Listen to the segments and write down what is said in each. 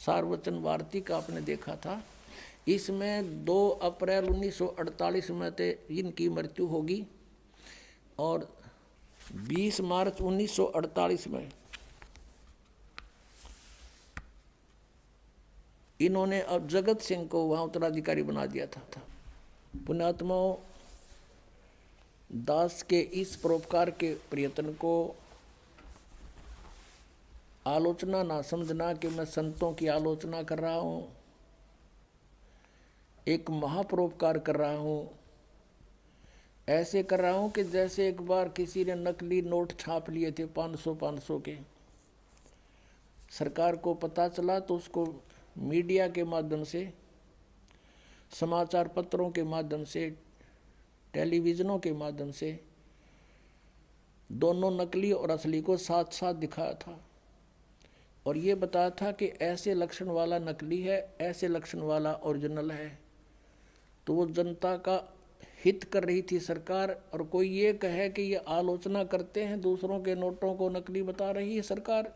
सार्वजन भारती का आपने देखा था। इसमें 2 अप्रैल 1948 में ते इनकी मृत्यु होगी और 20 मार्च 1948 में इन्होंने अब जगत सिंह को वहाँ उत्तराधिकारी बना दिया था। पुण्यात्माओं, दास के इस परोपकार के प्रयत्न को आलोचना ना समझना कि मैं संतों की आलोचना कर रहा हूँ, एक महापरोपकार कर रहा हूँ। ऐसे कर रहा हूँ कि जैसे एक बार किसी ने नकली नोट छाप लिए थे 500 के, सरकार को पता चला तो उसको मीडिया के माध्यम से, समाचार पत्रों के माध्यम से, टेलीविज़नों के माध्यम से दोनों नकली और असली को साथ साथ दिखाया था और ये बताया था कि ऐसे लक्षण वाला नकली है, ऐसे लक्षण वाला ओरिजिनल है। तो वो जनता का हित कर रही थी सरकार। और कोई ये कहे कि ये आलोचना करते हैं, दूसरों के नोटों को नकली बता रही है सरकार,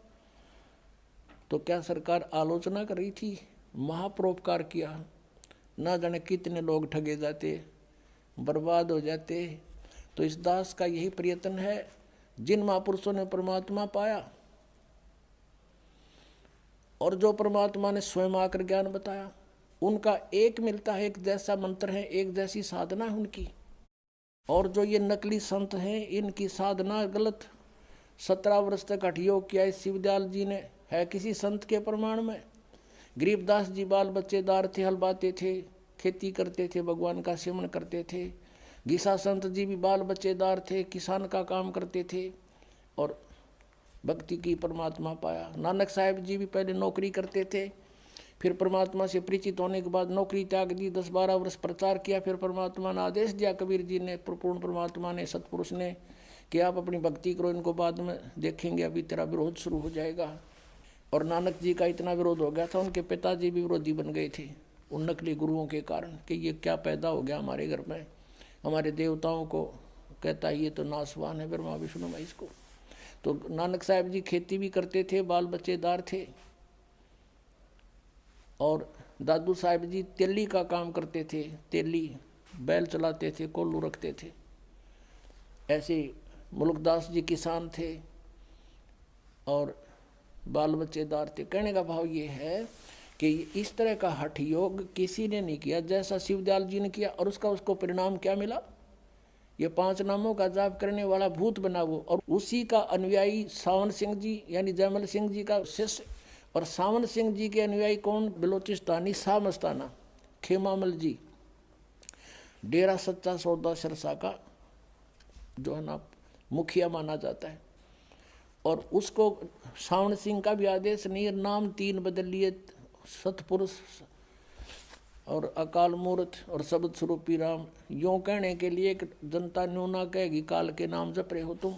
तो क्या सरकार आलोचना कर रही थी? महापरोपकार किया। ना जाने कितने लोग ठगे जाते, बर्बाद हो जाते। तो इस दास का यही प्रयत्न है। जिन महापुरुषों ने परमात्मा पाया और जो परमात्मा ने स्वयं आकर ज्ञान बताया, उनका एक मिलता है, एक जैसा मंत्र है, एक जैसी साधना है उनकी। और जो ये नकली संत हैं, इनकी साधना गलत। 17 वर्ष तक हठ योग किया इस शिवदयाल जी ने, है किसी संत के प्रमाण में? गरीबदास जी बाल बच्चेदार थे, हल बाते थे, खेती करते थे, भगवान का सेवन करते थे। गीसा संत जी भी बाल बच्चेदार थे, किसान का काम करते थे और भक्ति की परमात्मा पाया। नानक साहिब जी भी पहले नौकरी करते थे, फिर परमात्मा से परिचित होने के बाद नौकरी त्याग दी, 10-12 वर्ष प्रचार किया, फिर परमात्मा ने आदेश दिया, कबीर जी ने, पूर्ण परमात्मा ने, सतपुरुष ने, कि आप अपनी भक्ति करो, इनको बाद में देखेंगे, अभी तेरा विरोध शुरू हो जाएगा। और नानक जी का इतना विरोध हो गया था, उनके पिताजी भी विरोधी बन गए थे उन नकली गुरुओं के कारण, कि ये क्या पैदा हो गया हमारे घर में, हमारे देवताओं को कहता है ये तो नासवान है, ब्रह्मा विष्णु महेश को। तो नानक साहब जी खेती भी करते थे, बाल बच्चेदार थे। और दादू साहब जी तेली का काम करते थे, तेली बैल चलाते थे, कोल्लू रखते थे। ऐसे मुल्कदास जी किसान थे और बाल बच्चेदार थे। कहने का भाव ये है कि इस तरह का हठ योग किसी ने नहीं किया जैसा शिवदयाल जी ने किया। और उसको परिणाम क्या मिला? ये 5 नामों का जाप करने वाला भूत बना वो, और उसी का अनुयायी सावन सिंह जी यानी जयमल सिंह जी का शिष्य। और सावन सिंह जी के अनुयायी कौन? बलोचिस्तानी शाह मस्ताना खेमामल जी, डेरा सच्चा सौदा सिरसा का जो है ना मुखिया माना जाता है। और उसको सावन सिंह का भी आदेश नहीं, नाम 3 बदल लिए, सतपुरुष और अकाल मूर्त और शब्द स्वरूपी राम। यूँ कहने के लिए कि जनता न्यू ना कहेगी काल के नाम जप रहे हो तुम,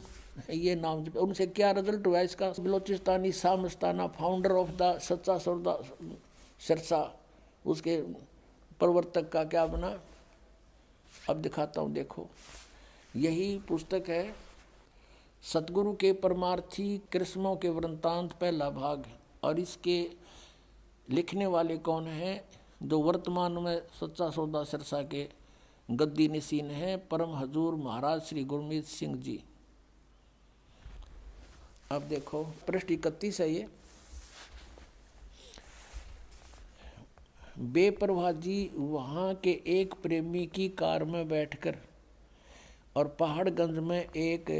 ये नाम जप। उनसे क्या रिजल्ट हुआ इसका? बलोचिस्तानी शाह मस्ताना, फाउंडर ऑफ द सच्चा सौदा सिरसा, उसके प्रवर्तक का क्या बना? अब दिखाता हूँ, देखो। यही पुस्तक है सतगुरु के परमार्थी कृष्णों के वृंतांत, पहला भाग। और इसके लिखने वाले कौन हैं? जो वर्तमान में सच्चा सौदा सिरसा के गद्दी नशीन हैं, परम हजूर महाराज श्री गुरमीत सिंह जी। अब देखो पृष्ठ 31 है ये। बेपरवाह जी वहाँ के एक प्रेमी की कार में बैठकर और पहाड़गंज में एक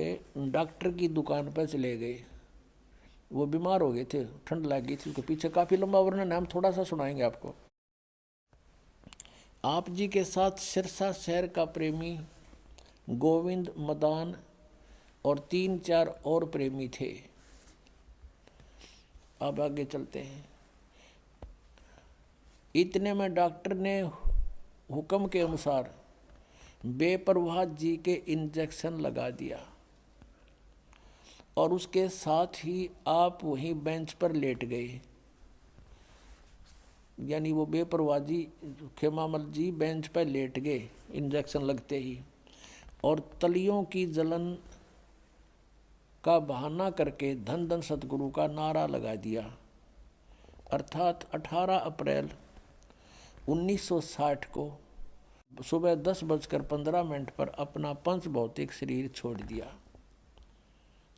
डॉक्टर की दुकान पर चले गए। वो बीमार हो गए थे, ठंड लग गई थी उसको। पीछे काफ़ी लंबा वर्णन है, हम थोड़ा सा सुनाएंगे आपको। आप जी के साथ सिरसा शहर का प्रेमी गोविंद, मदान और 3-4 और प्रेमी थे। अब आगे चलते हैं। इतने में डॉक्टर ने हुक्म के अनुसार बेपरवाह जी के इंजेक्शन लगा दिया और उसके साथ ही आप वहीं बेंच पर लेट गए। यानी वो बेपरवाह जी खेमामल जी बेंच पर लेट गए इंजेक्शन लगते ही, और तलियों की जलन का बहाना करके धन धन सतगुरु का नारा लगा दिया। अर्थात 18 अप्रैल 1960 को सुबह 10:15 पर अपना पंच भौतिक शरीर छोड़ दिया।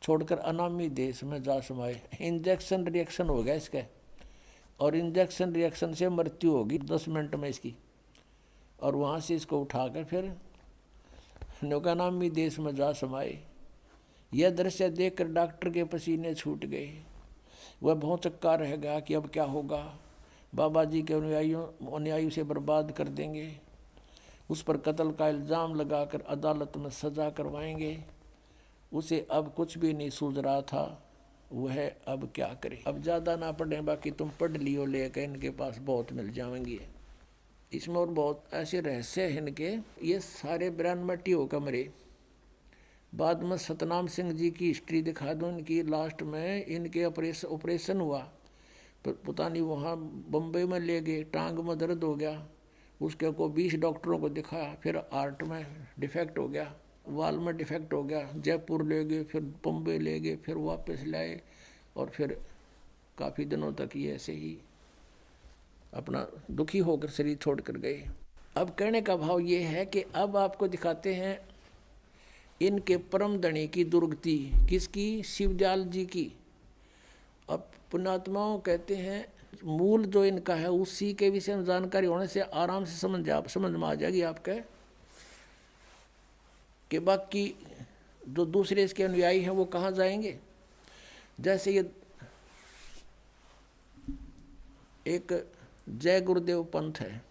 छोड़कर अनामी देश में जा समाये। इंजेक्शन रिएक्शन हो गया इसका, और इंजेक्शन रिएक्शन से मृत्यु होगी 10 मिनट में इसकी। और वहाँ से इसको उठाकर फिर नौकानामी देश में जा समाये। यह दृश्य देखकर डॉक्टर के पसीने छूट गए। वह बहुत चक्का रह गया कि अब क्या होगा, बाबा जी के अनुयायियों से बर्बाद कर देंगे, उस पर कत्ल का इल्ज़ाम लगाकर अदालत में सज़ा करवाएंगे। उसे अब कुछ भी नहीं सूझ रहा था, वह अब क्या करे। अब ज़्यादा ना पढ़े, बाकी तुम पढ़ लियो, लेकर इनके पास बहुत मिल जाएंगे। इसमें और बहुत ऐसे रहस्य हैं इनके। ये सारे ब्रांड मट्टी होकर मरे। बाद में सतनाम सिंह जी की हिस्ट्री दिखा दूँ इनकी। लास्ट में इनके ऑपरेशन हुआ, पता नहीं वहाँ बम्बई में ले गए, टांग में दर्द हो गया, उसके को 20 डॉक्टरों को दिखाया, फिर हार्ट में डिफेक्ट हो गया, वाल में डिफेक्ट हो गया, जयपुर ले गए, फिर बम्बई ले गए, फिर वापस लाए, और फिर काफ़ी दिनों तक ये ऐसे ही अपना दुखी होकर शरीर छोड़ कर गए। अब कहने का भाव ये है कि अब आपको दिखाते हैं इनके परम धनी की दुर्गति। किसकी? शिवदयाल जी की। अब पुण्यात्माओं कहते हैं मूल जो इनका है उसी के विषय में जानकारी होने से आराम से समझ में आ जाएगी आपके, कि बाकी जो दूसरे इसके अनुयायी हैं वो कहाँ जाएंगे। जैसे ये एक जय गुरुदेव पंथ है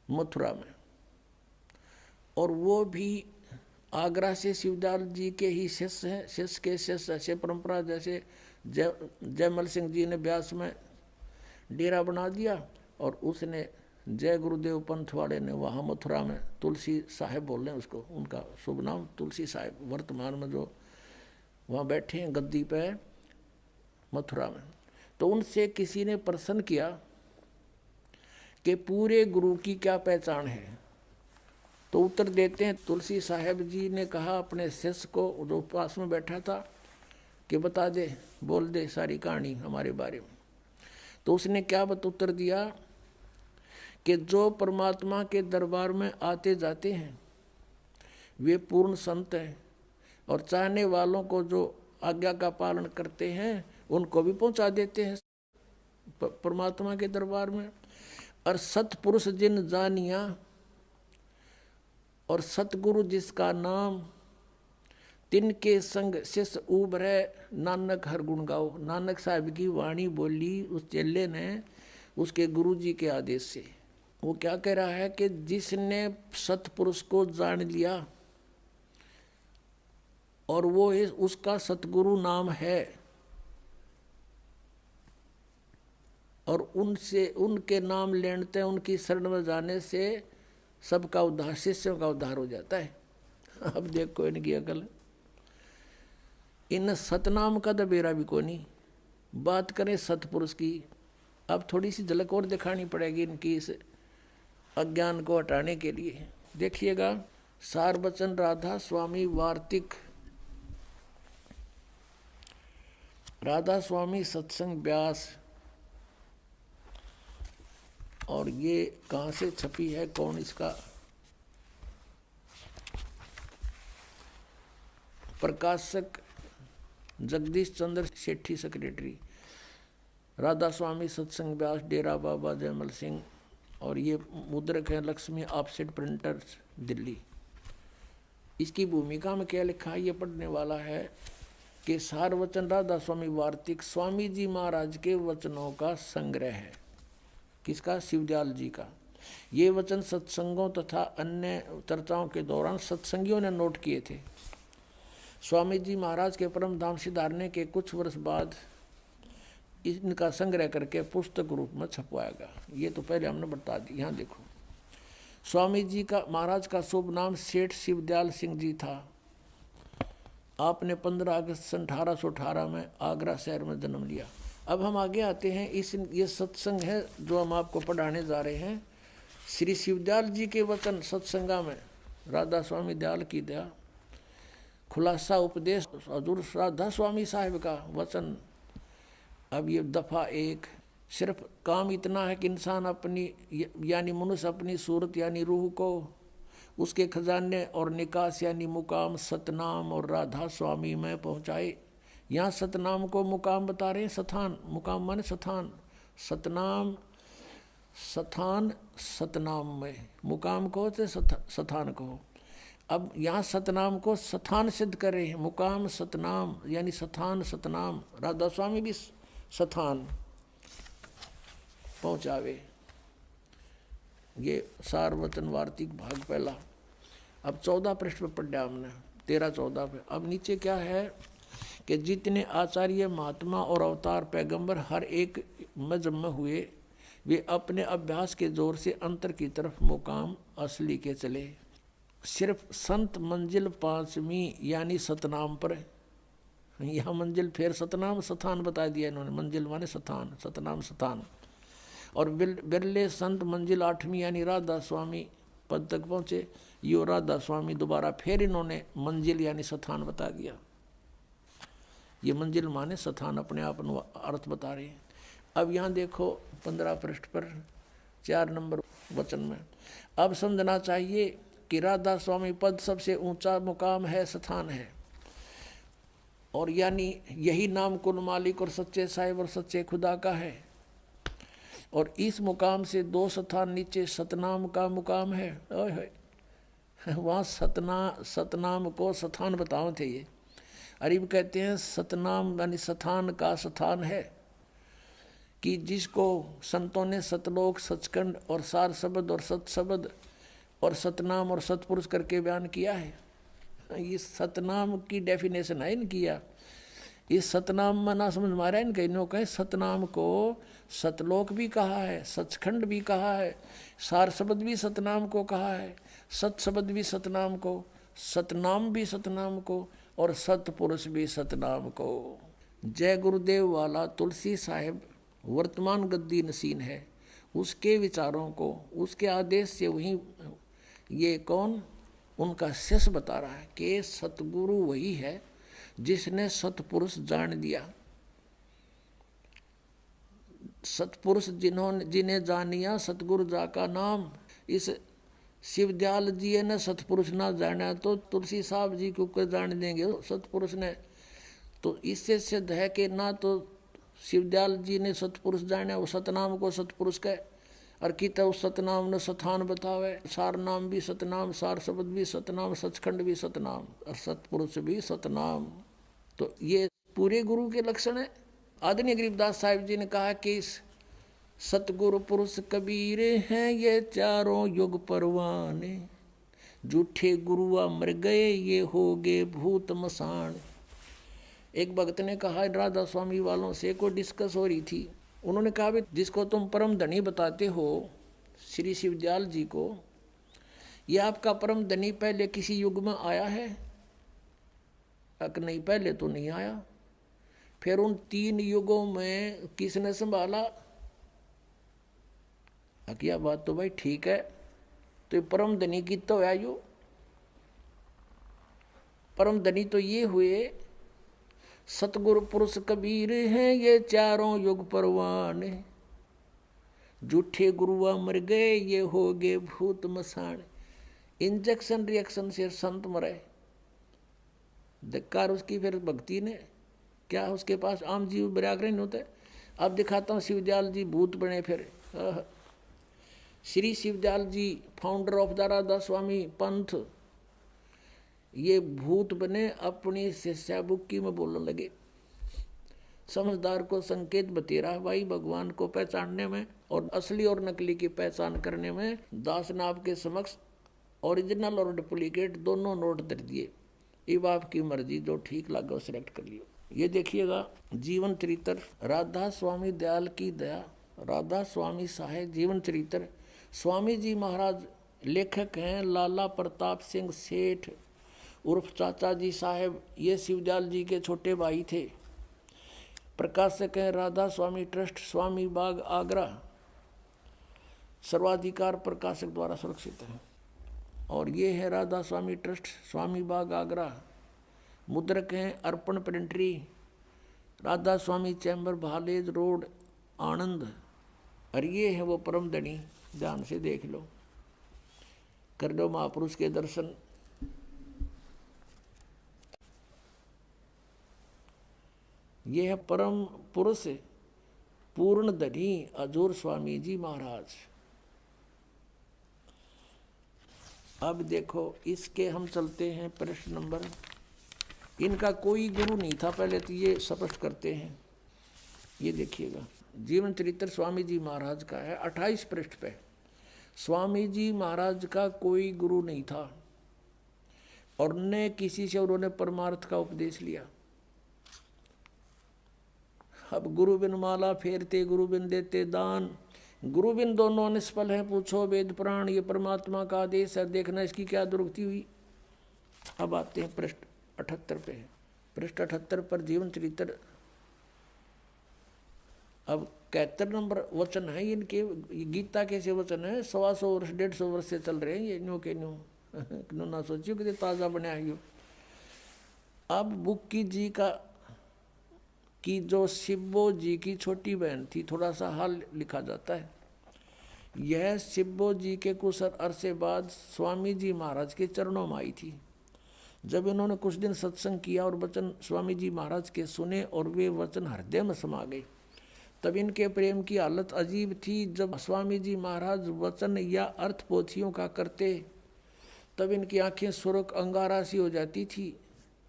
मथुरा में, और वो भी आगरा से शिवदयाल जी के ही शिष्य हैं। शिष्य के शिष्य ऐसे परंपरा, जैसे जयमल सिंह जी ने ब्यास में डेरा बना दिया, और उसने जय गुरुदेव पंथ वाले ने वहाँ मथुरा में तुलसी साहेब बोल रहे हैं उसको, उनका शुभ नाम तुलसी साहेब, वर्तमान में जो वहाँ बैठे हैं गद्दी पे मथुरा में। तो उनसे किसी ने प्रश्न किया कि पूरे गुरु की क्या पहचान है। तो उत्तर देते हैं तुलसी साहेब जी ने कहा अपने शिष्य को जो पास में बैठा था कि बता दे, बोल दे सारी कहानी हमारे बारे में। तो उसने क्या उत्तर दिया कि जो परमात्मा के दरबार में आते जाते हैं वे पूर्ण संत हैं, और चाहने वालों को जो आज्ञा का पालन करते हैं उनको भी पहुंचा देते हैं परमात्मा के दरबार में। और सतपुरुष जिन जानिया, और सतगुरु जिसका नाम, तिनके संग शिष्य उभरे नानक हर गुण गाओ। नानक साहब की वाणी बोली उस चेले ने उसके गुरु जी के आदेश से। वो क्या कह रहा है कि जिसने सतपुरुष को जान लिया और वो उसका सतगुरु नाम है, और उनसे उनके नाम लेते उनकी शरण में जाने से सबका उद्धार, शिष्यों का उद्धार हो जाता है। अब देखो इनकी अकल, इन सतनाम का तो बेरा भी को नहीं। बात करें सतपुरुष की, अब थोड़ी सी झलक और दिखानी पड़ेगी इनकी इस अज्ञान को हटाने के लिए। देखिएगा सार बचन राधा स्वामी वार्तिक, राधा स्वामी सत्संग व्यास, और ये कहाँ से छपी है, कौन इसका प्रकाशक? जगदीश चंद्र सेठी सेक्रेटरी। राधा स्वामी सत्संग व्यास, डेरा बाबा जयमल सिंह, और ये मुद्रक है लक्ष्मी ऑफसेट प्रिंटर्स दिल्ली। इसकी भूमिका में क्या लिखा है ये पढ़ने वाला है कि सार वचन राधा स्वामी वार्तिक स्वामी जी महाराज के वचनों का संग्रह है। किसका? शिवदयाल जी का। ये वचन सत्संगों तथा अन्य चर्चाओं के दौरान सत्संगियों ने नोट किए थे। स्वामी जी महाराज के परम धाम सिधारने के कुछ वर्ष बाद इनका संग्रह करके पुस्तक रूप में छपवाएगा। ये तो पहले हमने बता दी। यहाँ देखो, स्वामी जी का महाराज का शुभ नाम सेठ शिवदयाल सिंह जी था। आपने 15 अगस्त सन 1818 में आगरा शहर में जन्म लिया। अब हम आगे आते हैं। ये सत्संग है जो हम आपको पढ़ाने जा रहे हैं। श्री शिवदयाल जी के वचन सत्संगा में राधा स्वामी दयाल की दया, खुलासा उपदेश हजूर राधा स्वामी साहिब का वचन अब ये दफ़ा एक, सिर्फ काम इतना है कि इंसान अपनी यानी मनुष्य अपनी सूरत यानी रूह को उसके खजाने और निकास यानी मुकाम सतनाम और राधा स्वामी में पहुँचाए। यहाँ सतनाम को मुकाम बता रहे हैं, सथान, मुकाम माने सथान, सतनाम सथान सतनाम में, मुकाम को तो सथान को। अब यहाँ सतनाम को सथान सिद्ध कर रहे हैं, मुकाम सतनाम यानी सथान सतनाम, राधा स्वामी भी सथान पहुँचावे। ये सारवचन वार्तिक भाग पहला। अब 14 पृष्ठ पर पढ़ा हमने, 13-14 पे। अब नीचे क्या है कि जितने आचार्य महात्मा और अवतार पैगंबर हर एक मजहब में हुए, वे अपने अभ्यास के जोर से अंतर की तरफ मुकाम असली के चले। सिर्फ संत मंजिल 5वीं यानी सतनाम पर, यहाँ मंजिल फिर सतनाम सथान बता दिया इन्होंने, मंजिल माने सथान, सतनाम सथान। और बिरले संत मंजिल 8वीं यानी राधा स्वामी पद तक पहुँचे। यो राधा स्वामी दोबारा फिर इन्होंने मंजिल यानी सथान बता दिया। ये मंजिल माने सथान अपने आप अर्थ बता रहे हैं। अब यहाँ देखो 15 पृष्ठ पर 4 नंबर वचन में, अब समझना चाहिए कि राधा स्वामी पद सबसे ऊंचा मुकाम है, स्थान है, और यानी यही नाम कुल मालिक और सच्चे साहिब और सच्चे खुदा का है। और इस मुकाम से 2 स्थान नीचे सतनाम का मुकाम है। वहाँ सतनाम को स्थान बताओ थे ये। अरीब कहते हैं सतनाम यानी स्थान का स्थान है कि जिसको संतों ने सतलोक सचखंड और सार शब्द और सत शब्द और सतनाम और सतपुरुष करके बयान किया है। ये सतनाम की डेफिनेशन है इनकी। इस सतनाम में ना समझ मारा इनके, इन्हों कहे सतनाम को सतलोक भी कहा है, सचखंड भी कहा है, सार शब्द भी सतनाम को कहा है, सत शब्द भी सतनाम को, सतनाम भी सतनाम को, और सतपुरुष भी सतनाम को। जय गुरुदेव वाला तुलसी साहिब वर्तमान गद्दी नसीन है, उसके विचारों को उसके आदेश से वहीं ये कौन उनका शिष्य बता रहा है कि सतगुरु वही है जिसने सतपुरुष जान दिया। सतपुरुष जिन्हें जानिया सतगुरु जा का नाम। इस शिवदयाल जी ने सतपुरुष ना जाना तो तुलसी साहब जी को कर जान देंगे सतपुरुष ने। तो इससे सिद्ध है कि ना तो शिवदयाल जी ने सतपुरुष जाना, वो सतनाम को सतपुरुष कहे, और किता उस सतनाम ने सथान बतावे, सार नाम भी सतनाम, सार शब्द भी सतनाम, सचखंड भी सतनाम, और सतपुरुष भी सतनाम। तो ये पूरे गुरु के लक्षण है। आदरणीय गरीबदास साहिब जी ने कहा कि सतगुरु पुरुष कबीर हैं ये चारों युग परवाने, झूठे गुरुआ मर गए ये हो गए भूत मसान। एक भक्त ने कहा राधा स्वामी वालों से कोई डिस्कस हो रही थी, उन्होंने कहा भी जिसको तुम परम धनी बताते हो श्री शिवदयाल जी को, ये आपका परम धनी पहले किसी युग में आया है? नहीं, पहले तो नहीं आया। फिर उन 3 युगों में किसने संभाला? क्या बात तो भाई ठीक है, तो परम धनी की तो है यो, परम धनी तो ये हुए सतगुरु पुरुष कबीर हैं ये चारों युग परवाने, झूठे गुरुआ मर गए ये हो गए भूत मसान। इंजेक्शन रिएक्शन से संत मरे, धिक्कार उसकी फिर भक्ति ने क्या, उसके पास आम जीव व्याग्रह होते। अब दिखाता हूँ शिवदयाल जी भूत बने फिर। श्री शिवदयाल जी फाउंडर ऑफ द राधा स्वामी पंथ, ये भूत बने अपनी शिष्या बुक्की में बोलने लगे। समझदार को संकेत बतेरा भाई भगवान को पहचानने में और असली और नकली की पहचान करने में। दास ने आपके समक्ष ओरिजिनल और डुप्लीकेट दोनों नोट दे दिए, अब आपकी मर्जी जो ठीक लगा सिलेक्ट कर लियो। ये देखिएगा जीवन चरित्र राधा स्वामी दयाल की दया, राधा स्वामी साहेब जीवन चरित्र। स्वामी जी महाराज लेखक हैं लाला प्रताप सिंह सेठ उर्फ चाचा जी साहेब, ये शिवदयाल जी के छोटे भाई थे। प्रकाशक हैं राधा स्वामी ट्रस्ट, स्वामी बाग आगरा, सर्वाधिकार प्रकाशक द्वारा सुरक्षित है। और ये है राधा स्वामी ट्रस्ट, स्वामी बाग आगरा। मुद्रक हैं अर्पण प्रिंटरी, राधा स्वामी चैम्बर, भालेज रोड, आनंद। और ये है वो परम धनी, ध्यान से देख लो, कर लो महापुरुष के दर्शन। ये है परम पुरुष पूर्ण धनी अजूर स्वामी जी महाराज। अब देखो इसके हम चलते हैं प्रश्न नंबर। इनका कोई गुरु नहीं था, पहले तो ये स्पष्ट करते हैं। ये देखिएगा, जीवन चरित्र स्वामी जी महाराज का है 28 पृष्ठ पे। स्वामी जी महाराज का कोई गुरु नहीं था और न किसी से उन्होंने परमार्थ का उपदेश लिया। अब गुरु बिन माला फेरते, गुरु बिन देते दान, गुरु बिन दोनों निष्फल है, पूछो वेद पुराण, ये परमात्मा का आदेश है, देखना इसकी क्या दुर्गति हुई। अब आते हैं पृष्ठ 78 पे। पृष्ठ 78 पर जीवन चरित्र। अब 71 नंबर वचन है इनके। गीता कैसे वचन है, 125 वर्ष 150 वर्ष से चल रहे हैं ये, न्यू के न्यू ना सोचियो कि ताज़ा बनाया यो। अब बुक्की जी का कि जो शिब्बो जी की छोटी बहन थी, थोड़ा सा हाल लिखा जाता है। यह शिब्बो जी के कुछ अरसे बाद स्वामी जी महाराज के चरणों में आई थी। जब इन्होंने कुछ दिन सत्संग किया और वचन स्वामी जी महाराज के सुने और वे वचन हृदय में समा गए, तब इनके प्रेम की हालत अजीब थी। जब स्वामी जी महाराज वचन या अर्थ पोथियों का करते, तब इनकी आंखें सुर्ख अंगारा सी हो जाती थी।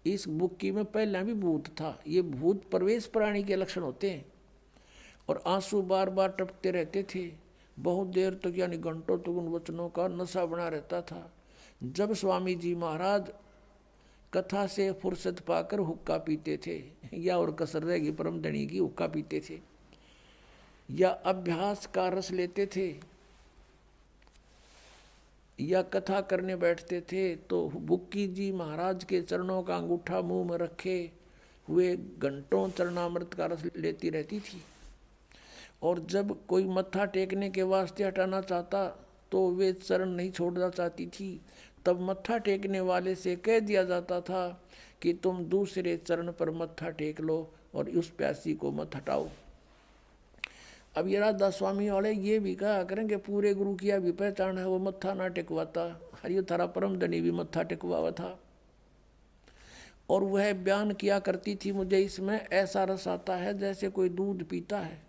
इस बुक्की में पहले भी भूत था। ये भूत प्रवेश प्राणी के लक्षण होते हैं। और आंसू बार बार टपकते रहते थे। बहुत देर तक यानी घंटों तक उन वचनों का नशा बना रहता था। जब स्वामी जी महाराज कथा से फुर्सत पाकर हुक्का पीते थे, या और कसर रहेगी परम धनी की, हुक्का पीते थे या अभ्यास का रस लेते थे या कथा करने बैठते थे, तो बुक्की जी महाराज के चरणों का अंगूठा मुंह में रखे हुए घंटों चरणामृत का रस लेती रहती थी। और जब कोई मत्था टेकने के वास्ते हटाना चाहता तो वे चरण नहीं छोड़ना चाहती थी। तब मत्था टेकने वाले से कह दिया जाता था कि तुम दूसरे चरण पर मत्था टेक लो और उस प्यासी को मत हटाओ। अब ये राधा स्वामी वाले ये भी कहा करेंगे पूरे गुरु किया भी पहचान है, वो मत्था ना टेकवाता। हरियो थारा परम धनी भी मत्था टेकवावा था। और वह बयान किया करती थी, मुझे इसमें ऐसा रस आता है जैसे कोई दूध पीता है।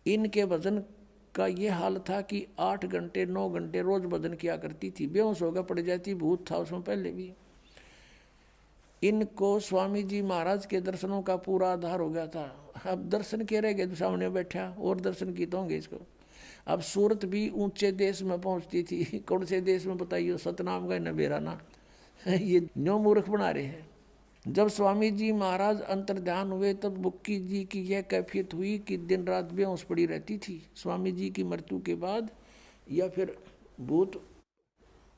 इनके भजन का ये हाल था कि 8 घंटे 9 घंटे रोज भजन किया करती थी। बेहोश होकर पड़ जाती, भूत था उसमें पहले भी। इनको स्वामी जी महाराज के दर्शनों का पूरा आधार हो गया था। अब दर्शन के रह गए, सामने बैठा और दर्शन की तो होंगे इसको। अब सूरत भी ऊंचे देश में पहुंचती थी। कौन से देश में बताइए, सतनाम का नबेरा ना। ये न्यो मूर्ख बना रहे हैं। जब स्वामी जी महाराज अंतर्ध्यान हुए तब बुक्की जी की यह कैफियत हुई कि दिन रात बेहोश पड़ी रहती थी। स्वामी जी की मृत्यु के बाद या फिर भूत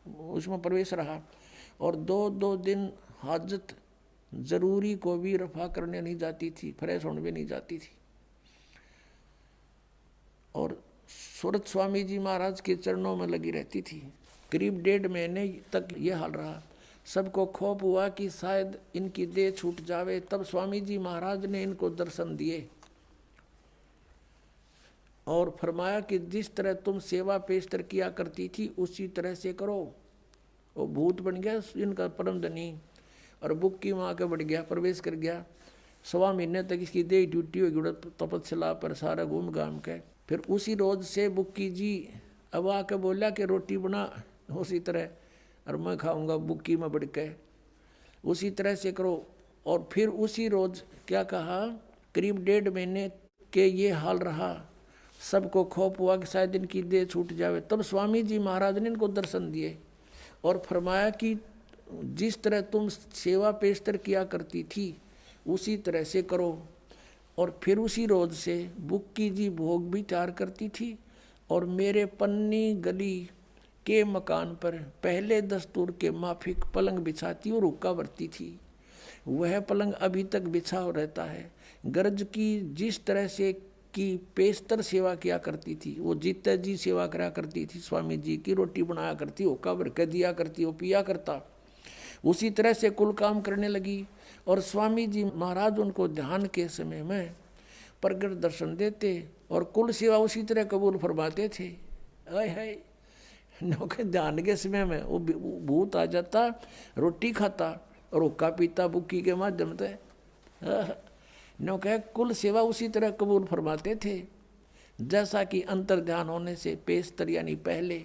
उसमें प्रवेश रहा। और 2-2 दिन हाजत जरूरी को भी रफा करने नहीं जाती थी, फ्रेश होने भी नहीं जाती थी। और सूरत स्वामी जी महाराज के चरणों में लगी रहती थी। करीब 1.5 महीने तक यह हाल रहा। सबको खौफ हुआ कि शायद इनकी देह छूट जावे। तब स्वामी जी महाराज ने इनको दर्शन दिए और फरमाया कि जिस तरह तुम सेवा पेशतर किया करती थी उसी तरह से करो। वो भूत बन गया इनका परम धनी और बुक्की वहाँ के बढ़ गया, प्रवेश कर गया। 1.25 महीने तक इसकी देह टूटी हुई तपस्या पर सारा घूम घाम के। फिर उसी रोज से बुक्की जी अब आके बोला कि रोटी बना उसी तरह, और मैं खाऊंगा बुक्की में बढ़ के, उसी तरह से करो। और फिर उसी रोज क्या कहा, करीब 1.5 महीने के ये हाल रहा। सबको खौफ हुआ कि शायद इनकी देह छूट जावे। तब स्वामी जी महाराज ने इनको दर्शन दिए और फरमाया कि जिस तरह तुम सेवा पेशतर किया करती थी उसी तरह से करो। और फिर उसी रोज से बुक्की जी भोग भी तैयार करती थी और मेरे पन्नी गली के मकान पर पहले दस्तूर के माफिक पलंग बिछाती और हुक्का भरती थी। वह पलंग अभी तक बिछा रहता है। गर्ज की जिस तरह से की पेशतर सेवा किया करती थी, वो जीता जी सेवा करा करती थी। स्वामी जी की रोटी बनाया करती, हुक्का भर के दिया करती, वो पिया करता। उसी तरह से कुल काम करने लगी। और स्वामी जी महाराज उनको ध्यान के समय में प्रगट दर्शन देते और कुल सेवा उसी तरह कबूल फरमाते थे। आय हाय, नौके ध्यान के समय में वो भूत आ जाता, रोटी खाता और हुक्का पीता बुक्की के माध्यम से। नौके कुल सेवा उसी तरह कबूल फरमाते थे जैसा कि अंतर ध्यान होने से पेशतर यानी पहले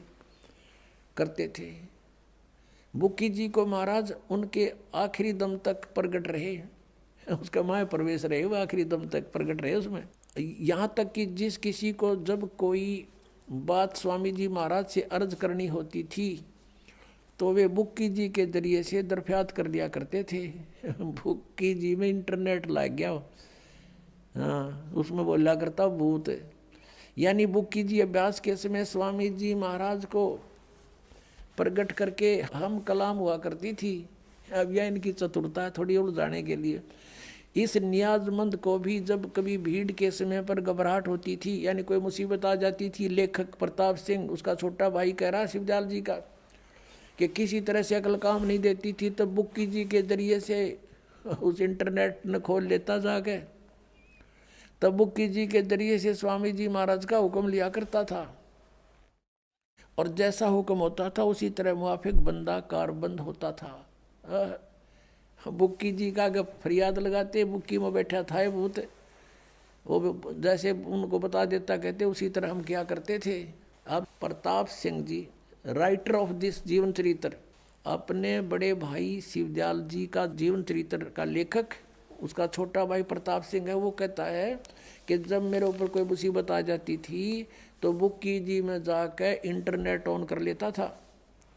करते थे। बुक्की जी को महाराज उनके आखिरी दम तक प्रगट रहे, उसका माया प्रवेश रहे, वो आखिरी दम तक प्रगट रहे उसमें। यहाँ तक कि जिस किसी को जब कोई बात स्वामी जी महाराज से अर्ज करनी होती थी तो वे बुक्की जी के जरिए से दरफ्यात कर दिया करते थे। बुक्की जी में इंटरनेट लग गया, हाँ, उसमें बोला करता भूत। यानी बुक्की जी अभ्यास के समय स्वामी जी महाराज को प्रगट करके हम कलाम हुआ करती थी। अब यह इनकी चतुरता थोड़ी उलझाने के लिए। इस नियाजमंद को भी जब कभी भीड़ के समय पर घबराहट होती थी, यानी कोई मुसीबत आ जाती थी, लेखक प्रताप सिंह उसका छोटा भाई कह रहा शिवदयाल जी का कि किसी तरह से अकल काम नहीं देती थी, तब बुक्की जी के जरिए से उस इंटरनेट न खोल लेता जाके, तब बुक्की जी के जरिए से स्वामी जी महाराज का हुक्म लिया करता था और जैसा हुक्म होता था उसी तरह मुआफिक बंदा कारबंद होता था। बुक्की जी का अगर फरियाद लगाते, बुक्की में बैठा था भूत, वो जैसे उनको बता देता कहते उसी तरह हम क्या करते थे। अब Pratap Singh ji writer of this जीवन चरित्र, अपने बड़े भाई शिवदयाल जी का जीवन चरित्र का लेखक उसका छोटा भाई प्रताप सिंह है, वो कहता है कि जब मेरे ऊपर कोई मुसीबत आ जाती थी तो बुक्की जी में जाकर इंटरनेट ऑन कर लेता था,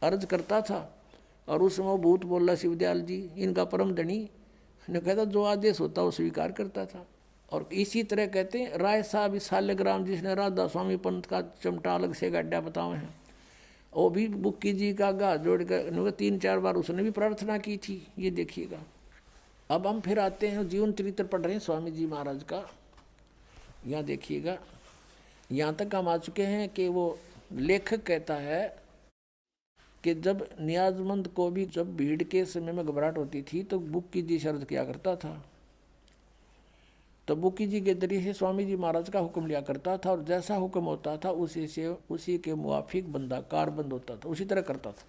अर्ज करता था और उसमें वो भूत बोला शिवदयाल जी इनका परम धनी ने कहता जो आदेश होता वो स्वीकार करता था। और इसी तरह कहते हैं राय साहब इस सालग्राम जिसने राधा स्वामी पंथ का चमटा अलग से गड्ढा बताए हैं, वो भी बुक्की जी का गा जोड़ कर 3-4 बार उसने भी प्रार्थना की थी। ये देखिएगा। अब हम फिर आते हैं जीवन चरित्र पढ़ रहे हैं स्वामी जी महाराज का। यहाँ देखिएगा, यहाँ तक हम आ चुके हैं कि वो लेखक कहता है कि जब नियाजमंद को भी जब भीड़ के समय में घबराहट होती थी तो बुक्की जी शर्त किया करता था, तो बुक्की जी के जरिए से स्वामी जी महाराज का हुक्म लिया करता था और जैसा हुक्म होता था उसी के मुआफिक बंदा कारबंद होता था, उसी तरह करता था।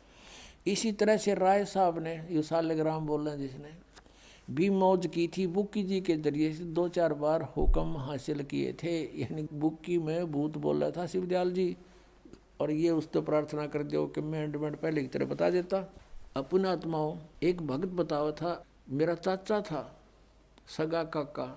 इसी तरह से राय साहब ने ये सालग्राम बोल रहे हैं जिसने भी मौज की थी, बुक्की जी के जरिए से 2-4 बार हुक्म हासिल किए थे। यानी बुक्की में भूत बोल रहा था शिवदयाल जी और ये उस तो प्रार्थना कर दो कि मैं एंडमेंट पहले की तरह बता देता। अपने आत्माओं एक भक्त बतावा था, मेरा चाचा था सगा काका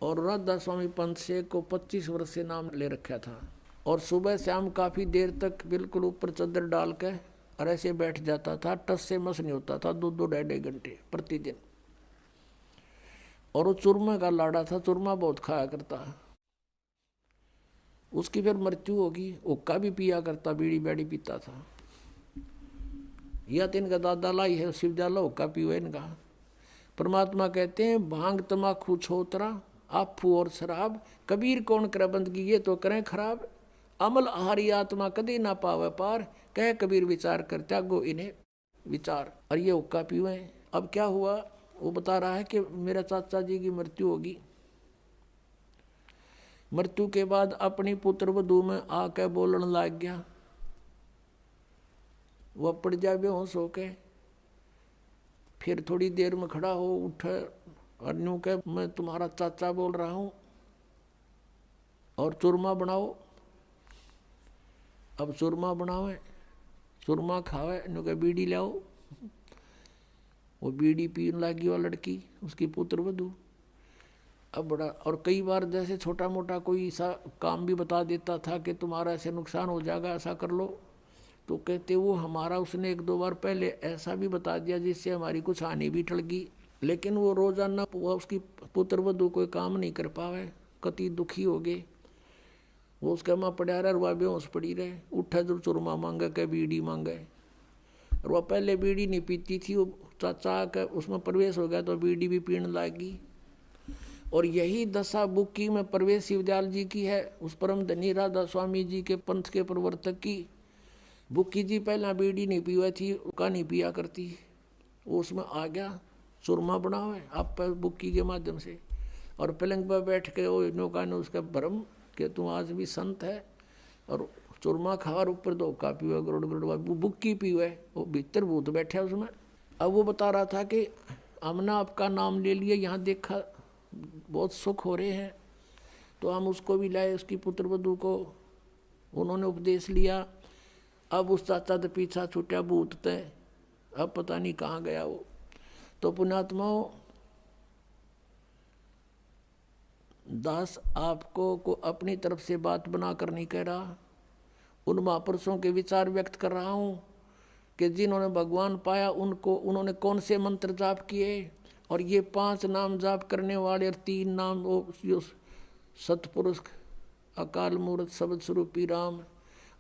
और राधा स्वामी पंथ से को 25 वर्ष से नाम ले रखा था और सुबह शाम काफ़ी देर तक बिल्कुल ऊपर चादर डाल के और ऐसे बैठ जाता था, टस से मस नहीं होता था 2-2 घंटे प्रतिदिन। और वो चूरमा का लाड़ा था, चूरमा बहुत खाया करता। उसकी फिर मृत्यु होगी, हुक्का भी पिया करता, बीड़ी बैड़ी पीता था। यह तो इनका दादा लाई है शिवदयाल हुक्का पियो इनका। परमात्मा कहते हैं भांग तमाकू छोतरा आफू और शराब कबीर कौन करे बंदगी ये तो करें खराब, अमल आहारी आत्मा कदे ना पावे पार, कह कबीर विचार कर त्यागो इन्हें विचार। और ये हुक्का पीवे। अब क्या हुआ वो बता रहा है कि मेरा चाचा जी की मृत्यु होगी। मृत्यु के बाद अपनी पुत्र वधू में आके बोलने लग गया, वह पड़ जाए बेहोश होके, फिर थोड़ी देर में खड़ा हो उठे और यूं कह मैं तुम्हारा चाचा बोल रहा हूं और चूरमा बनाओ। अब चूरमा बनावे, चूरमा खावे, यूं कह बीड़ी लाओ। वो बीड़ी पीने लगी वो लड़की उसकी पुत्र वधू। अब बड़ा और कई बार जैसे छोटा मोटा कोई ऐसा काम भी बता देता था कि तुम्हारा ऐसे नुकसान हो जाएगा ऐसा कर लो, तो कहते वो हमारा उसने 1-2 बार पहले ऐसा भी बता दिया जिससे हमारी कुछ हानि भी टल गई, लेकिन वो रोजाना वो उसकी पुत्र वधू कोई काम नहीं कर पावे, कति दुखी हो गए। वो उसके माँ पड़ा रहा, वह बेहोश पड़ी रहे, उठा जब चूरमा मांगे के बीड़ी मांगे। और वह पहले बीड़ी नहीं पीती थी, वो चाचा का उसमें प्रवेश हो गया तो बीड़ी भी पीने लगी। और यही दशा बुक्की में प्रवेश शिवदयाल जी की है, उस परम धनी राधा स्वामी जी के पंथ के प्रवर्तक की। बुक्की जी पहला बीड़ी नहीं पीवा थी, उसका नहीं पिया करती, वो उसमें आ गया, चूरमा बना हुआ है आप पर बुक्की के माध्यम से, और पलंग पर बैठ के वो नौका ने उसका भ्रम कि तू आज भी संत है, और चूरमा खा और ऊपर धोखा पीवे, गुड़ गुड़ वो बुक्की पीवे, वो भीतर भूत बैठा उसमें। अब वो बता रहा था कि हमने आपका नाम ले लिया, यहाँ देखा बहुत सुख हो रहे हैं, तो हम उसको भी लाए, उसकी पुत्र वधू को उन्होंने उपदेश लिया। अब उस चाचा तो पीछा छूटा भूत तय, अब पता नहीं कहाँ गया वो। तो पुण्यात्माओं, दास आपको को अपनी तरफ से बात बना कर नहीं कह रहा, उन महापुरुषों के विचार व्यक्त कर रहा हूँ कि जिन्होंने भगवान पाया उनको उन्होंने कौन से मंत्र जाप किए, और ये 5 नाम जाप करने वाले और 3 नाम वो सतपुरुष, अकाल मूर्त, शब्द स्वरूपी राम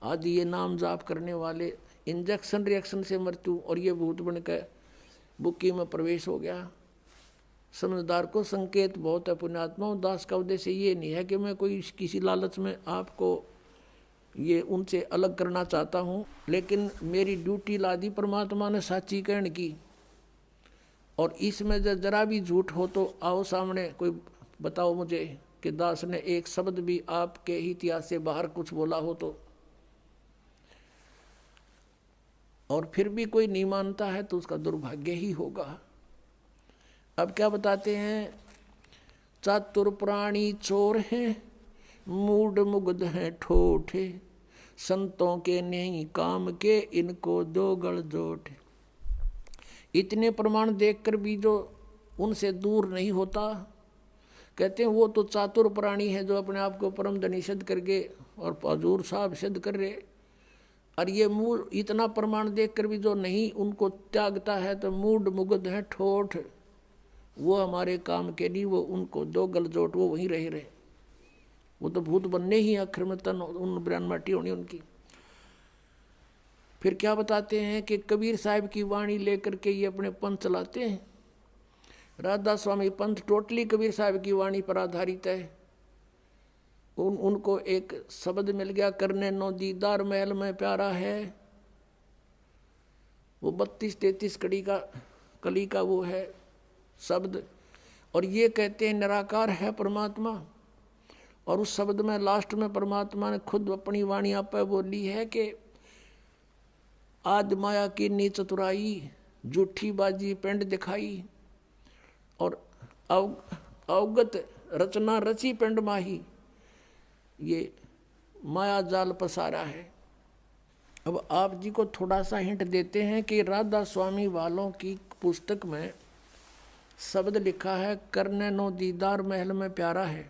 आदि ये नाम जाप करने वाले, इंजेक्शन रिएक्शन से मृत्यु, और ये भूत बनकर बुक्की में प्रवेश हो गया। समझदार को संकेत बहुत है पुण्यात्माओं। दास का उद्देश्य ये नहीं है कि मैं कोई किसी लालच में आपको ये उनसे अलग करना चाहता हूँ, लेकिन मेरी ड्यूटी ला दी परमात्मा ने साची कहने की, और इसमें जरा भी झूठ हो तो आओ सामने, कोई बताओ मुझे कि दास ने एक शब्द भी आपके इतिहास से बाहर कुछ बोला हो तो। और फिर भी कोई नहीं मानता है तो उसका दुर्भाग्य ही होगा। अब क्या बताते हैं, चातुर प्राणी चोर हैं, मूड मुग्ध हैं ठोठे, संतों के नहीं काम के, इनको दो गल जोट। इतने प्रमाण देखकर भी जो उनसे दूर नहीं होता, कहते हैं वो तो चातुर प्राणी है जो अपने आप को परम धनी सिद्ध करके और हजूर साहब सिद्ध कर रहे, और ये मूल इतना प्रमाण देखकर भी जो नहीं उनको त्यागता है तो मूड मुग्ध है ठोठ, वो हमारे काम के नहीं, वो उनको दो गल जोट, वो वहीं रह रहे, वो तो भूत बनने ही आखिर में तन उन ब्रान माटी होनी उनकी। फिर क्या बताते हैं कि कबीर साहब की वाणी लेकर के ये अपने पंथ चलाते हैं। राधा स्वामी पंथ टोटली कबीर साहब की वाणी पर आधारित है। उनको एक शब्द मिल गया, करने नो दीदार महल में प्यारा है, वो 32-33 कली का वो है शब्द, और ये कहते हैं निराकार है परमात्मा। और उस शब्द में लास्ट में परमात्मा ने खुद अपनी वाणी आप बोली है कि आद माया की नी चतुराई, झूठी बाजी पिंड दिखाई, और अवगत रचना रची पिंड माही, ये माया जाल पसारा है। अब आप जी को थोड़ा सा हिंट देते हैं कि राधा स्वामी वालों की पुस्तक में शब्द लिखा है, करने नो दीदार महल में प्यारा है,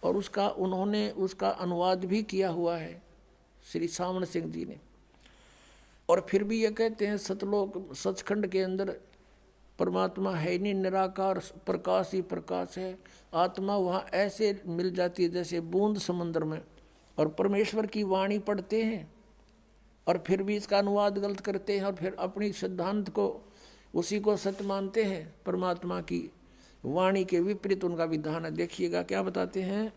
और उसका उन्होंने उसका अनुवाद भी किया हुआ है श्री सामन सिंह जी ने। और फिर भी ये कहते हैं सतलोक सचखंड के अंदर परमात्मा है नहीं, निराकार प्रकाश ही प्रकाश है, आत्मा वहाँ ऐसे मिल जाती है जैसे बूंद समुद्र में। और परमेश्वर की वाणी पढ़ते हैं और फिर भी इसका अनुवाद गलत करते हैं, और फिर अपनी सिद्धांत को उसी को सत्य मानते हैं। परमात्मा की वाणी के विपरीत उनका विधान है। देखिएगा क्या बताते हैं।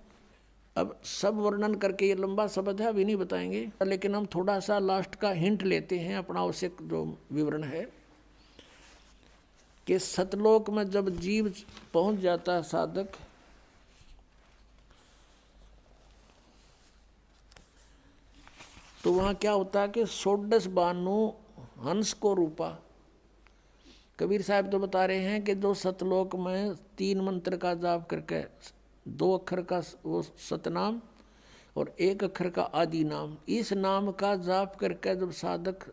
अब सब वर्णन करके ये लंबा शब्द है, अभी नहीं बताएंगे, लेकिन हम थोड़ा सा लास्ट का हिंट लेते हैं, अपना आवश्यक जो विवरण है कि सतलोक में जब जीव पहुंच जाता है साधक, तो वहाँ क्या होता है कि 16 बानु हंस को रूपा। कबीर साहब तो बता रहे हैं कि जो सतलोक में 3 मंत्र का जाप करके 2 अक्षर का वो सतनाम और 1 अक्षर का आदि नाम, इस नाम का जाप करके जब साधक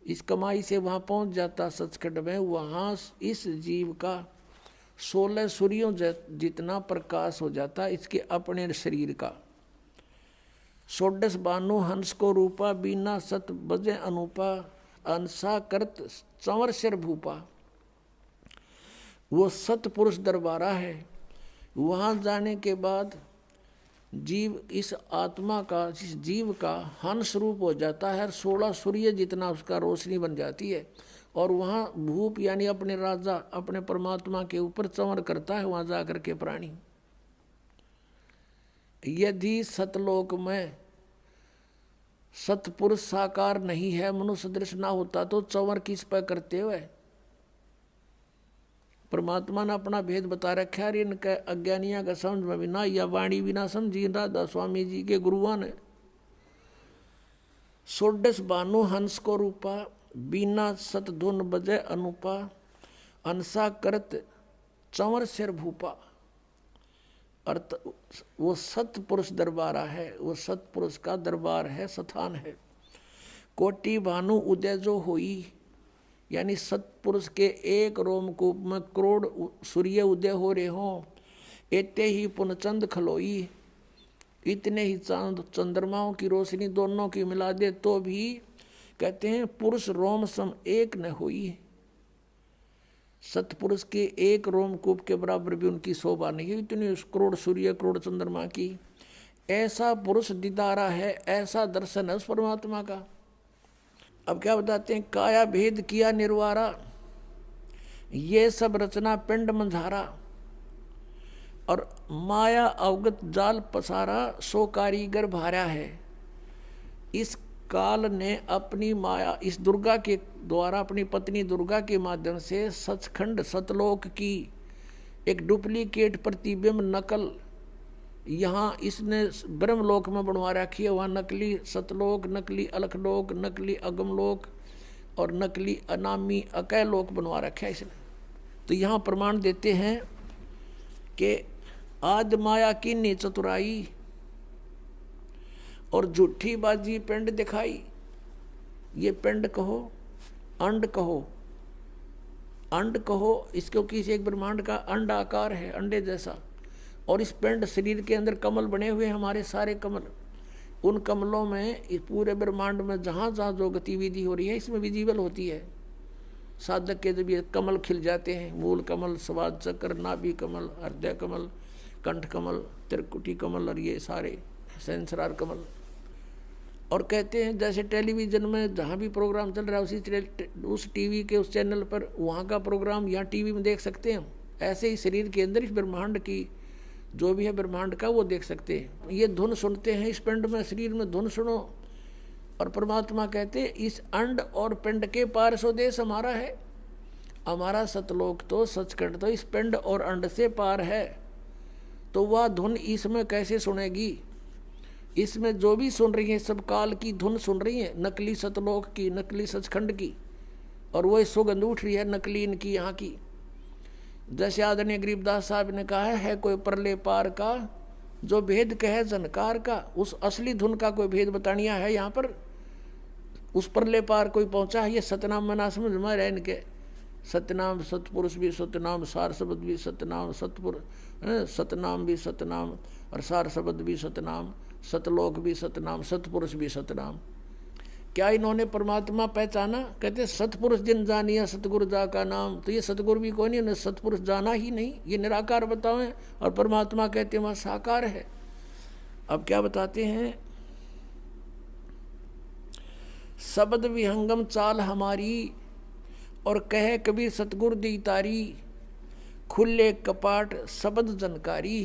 इस कमाई से वहाँ पहुँच जाता सचखंड में, वहाँ इस जीव का 16 सूर्यों जितना प्रकाश हो जाता इसके अपने शरीर का। 16 बानु हंस को रूपा, बीना सत बजे अनुपा, अंसा करत चंवर सिर भूपा। वो सतपुरुष दरबारा है। वहाँ जाने के बाद जीव इस आत्मा का, इस जीव का हंस रूप हो जाता है, 16 सूर्य जितना उसका रोशनी बन जाती है, और वहाँ भूप यानी अपने राजा अपने परमात्मा के ऊपर चंवर करता है वहाँ जा कर के प्राणी। यदि सतलोक में सतपुरुष साकार नहीं है, मनुष्य दृश्य ना होता तो चंवर किस पर करते हुए। परमात्मा ने अपना भेद बता रखा है, इनके अज्ञानिया का समझ में भी ना, या वाणी भी ना समझी राधा स्वामी जी के गुरुआ ने। सोडस बानु हंस को रूपा, बिना सत धुन बजे अनुपा, अंसा करत चंवर सिर भूपा। अर्थ वो सतपुरुष दरबारा है, वो सतपुरुष का दरबार है, स्थान है। कोटि भानु उदय जो होई, यानी सतपुरुष के एक रोमकूप में करोड़ सूर्य उदय हो रहे हों। एते ही पुनचंद खलोई, इतने ही चांद चंद्रमाओं की रोशनी दोनों की मिला दे तो भी कहते हैं पुरुष रोम सम एक न हुई। सतपुरुष के एक रोमकूप के बराबर भी उनकी शोभा नहीं है, इतनी करोड़ सूर्य करोड़ चंद्रमा की। ऐसा पुरुष दीदारा है, ऐसा दर्शन है उस परमात्मा का। अब क्या बताते हैं, काया भेद किया निर्वारा, ये सब रचना पिंड मंझारा, और माया अवगत जाल पसारा, सो कारीगर भारा है। इस काल ने अपनी माया इस दुर्गा के द्वारा, अपनी पत्नी दुर्गा के माध्यम से सचखंड सतलोक की एक डुप्लीकेट प्रतिबिंब नकल यहाँ इसने ब्रह्मलोक में बनवा रखी है। वहाँ नकली सतलोक, नकली अलखलोक, नकली अगमलोक और नकली अनामी अकय लोक बनवा रखा है इसने। तो यहाँ प्रमाण देते हैं कि आद माया की चतुराई और झूठी बाजी पिंड दिखाई। ये पिंड कहो, अंड कहो, अंड कहो, इसको किसी एक ब्रह्मांड का अंड आकार है, अंडे जैसा। और इस पिंड शरीर के अंदर कमल बने हुए हैं, हमारे सारे कमल। उन कमलों में इस पूरे ब्रह्मांड में जहाँ जहाँ जो गतिविधि हो रही है इसमें विजिबल होती है। साधक के जब ये कमल खिल जाते हैं, मूल कमल, स्वाद चक्र, नाभि कमल, हृदय कमल, कंठ कमल, त्रिकुटी कमल और ये सारे सेंसरार कमल। और कहते हैं जैसे टेलीविज़न में जहाँ भी प्रोग्राम चल रहा है उस टीवी के उस चैनल पर वहाँ का प्रोग्राम यहाँ टीवी में देख सकते हैं हम। ऐसे ही शरीर के अंदर इस ब्रह्मांड की जो भी है ब्रह्मांड का वो देख सकते हैं। ये धुन सुनते हैं इस पिंड में, शरीर में धुन सुनो। और परमात्मा कहते हैं इस अंड और पिंड के पार स्वदेश हमारा है। हमारा सतलोक तो सचखंड तो इस पिंड और अंड से पार है। तो वह धुन इसमें कैसे सुनेगी? इसमें जो भी सुन रही है सब काल की धुन सुन रही है, नकली सतलोक की, नकली सचखंड की, और वही सुगंध उठ रही है नकली इनकी यहाँ की। जैसे आदरणीय गरीबदास साहब ने कहा है कोई परले पार का जो भेद कहे जनकार का, उस असली धुन का कोई भेद बतानिया है यहाँ पर। उस परले पार कोई पहुँचा है, ये सतनाम में ना समझ में रहे इनके। सतनाम सतपुरुष भी सतनाम, सार शब्द भी सतनाम, सतनाम भी सतनाम और सार शब्द भी सतनाम, सतलोक भी सतनाम, सतपुरुष भी सतनाम। क्या इन्होंने परमात्मा पहचाना? कहते सतपुरुष जिन जानिया सतगुरु जा का नाम। तो ये सतगुरु भी कोई नहीं, उन्हें सतपुरुष जाना ही नहीं। ये निराकार बतावें और परमात्मा कहते हैं वहाँ साकार है। अब क्या बताते हैं, शब्द विहंगम चाल हमारी और कहे कबीर सतगुरु दी तारी, खुले कपाट शब्द जनकारी।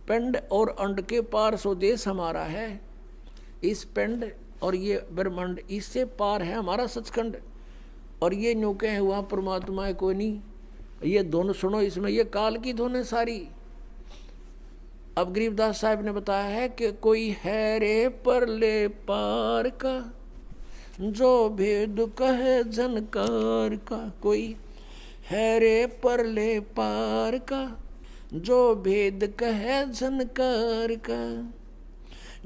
पिंड और अंड के पार स्वदेश हमारा है। इस पिंड और ये ब्रह्मांड इससे पार है हमारा सचखंड। और ये न्यूके हैं वहाँ परमात्मा है कोई नहीं। ये धुन सुनो, इसमें ये काल की धुन है सारी। अब गरीबदास साहब ने बताया है कि कोई है रे परले पार का जो भेद कहे झनकार का। कोई है रे परले पार का जो भेद कहे झनकार का।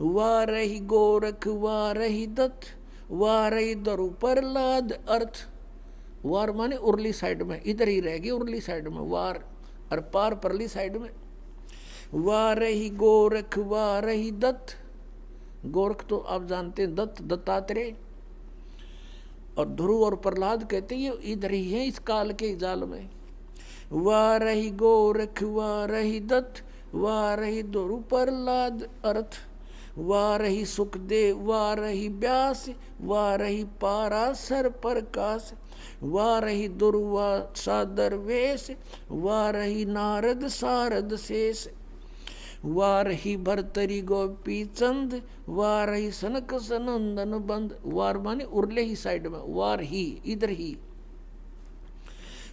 वाह रही गोरख वाह रही दत्त वाह रही दरु प्रहलाद। अर्थ वार माने उर्ली साइड में, इधर ही रहेगी उर्ली साइड में वार, और पार परली साइड में। वाह रही गोरख वाह रही दत्त। गोरख तो आप जानते हैं दत्त, दत्तात्रेय। और ध्रुव और प्रहलाद कहते हैं ये इधर ही है इस काल के जाल में। वाह रही गोरख वाह रही दत्त वाह रही ध्रुव प्रहलाद। अर्थ वाह रही सुखदेव वाह रही व्यास वाह रही पाराशर प्रकाश वाह रही दुर्वा सादर वेश वाह रही नारद सारद शेष वार ही भरतरी गोपी चंद, वार ही सनक सनंदन बंद। वार माने उरले ही साइड में, वार ही इधर ही।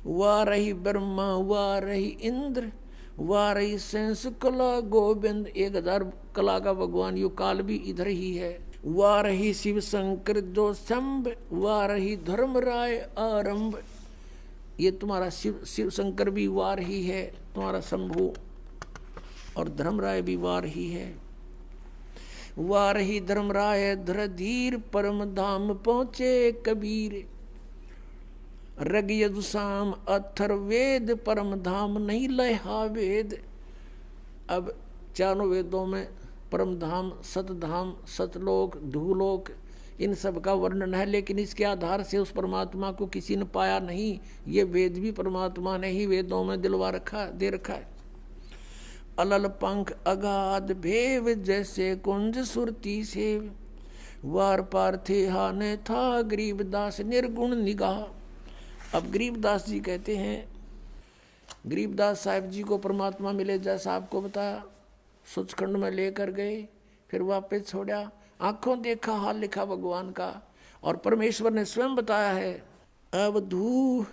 वार ही ब्रह्मा, वार ही इंद्र, वार ही सेंस कला गोविंद। 1000 कला का भगवान, यो काल भी इधर ही है। वार ही शिव शंकर दो शंभ, वार ही धर्म राय आरंभ। ये तुम्हारा शिव शंकर भी वार ही है, तुम्हारा शंभु, और धर्मराय भी वार ही है। वार ही धर्मराय धर धीर, परम धाम पहुंचे कबीर। रग यजुसाम अथर्ववेद, परम धाम नहीं लहा वेद। अब चारों वेदों में परम धाम, सतधाम, सतलोक, धूलोक, इन सब का वर्णन है, लेकिन इसके आधार से उस परमात्मा को किसी ने पाया नहीं। ये वेद भी परमात्मा ने ही वेदों में दिलवा रखा, दे रखा है। अलल पंख अगाध भेव, जैसे कुंज सुरती सेव। वार पार थे हाने था, गरीबदास निर्गुण निगाह। अब गरीबदास जी कहते हैं, गरीबदास साहिब जी को परमात्मा मिले जैसा आपको बताया, सचखंड में लेकर गए, फिर वापस छोड़ा, आंखों देखा हाल लिखा भगवान का। और परमेश्वर ने स्वयं बताया है, अवधू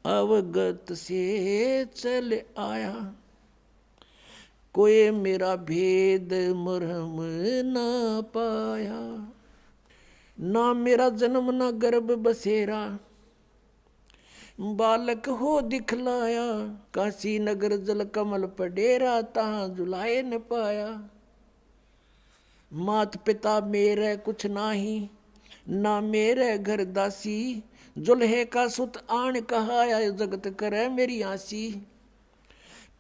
अवगत से चल आया, कोई मेरा भेद मरहम ना पाया। ना मेरा जन्म ना गर्भ बसेरा, बालक हो दिखलाया। काशी नगर जल कमल पडेरा, तहाँ जुलाए न पाया। मात पिता मेरे कुछ नाही, ना मेरे घर दासी। जुल्हे का सुत आन कहाया, जगत करे मेरी आसी।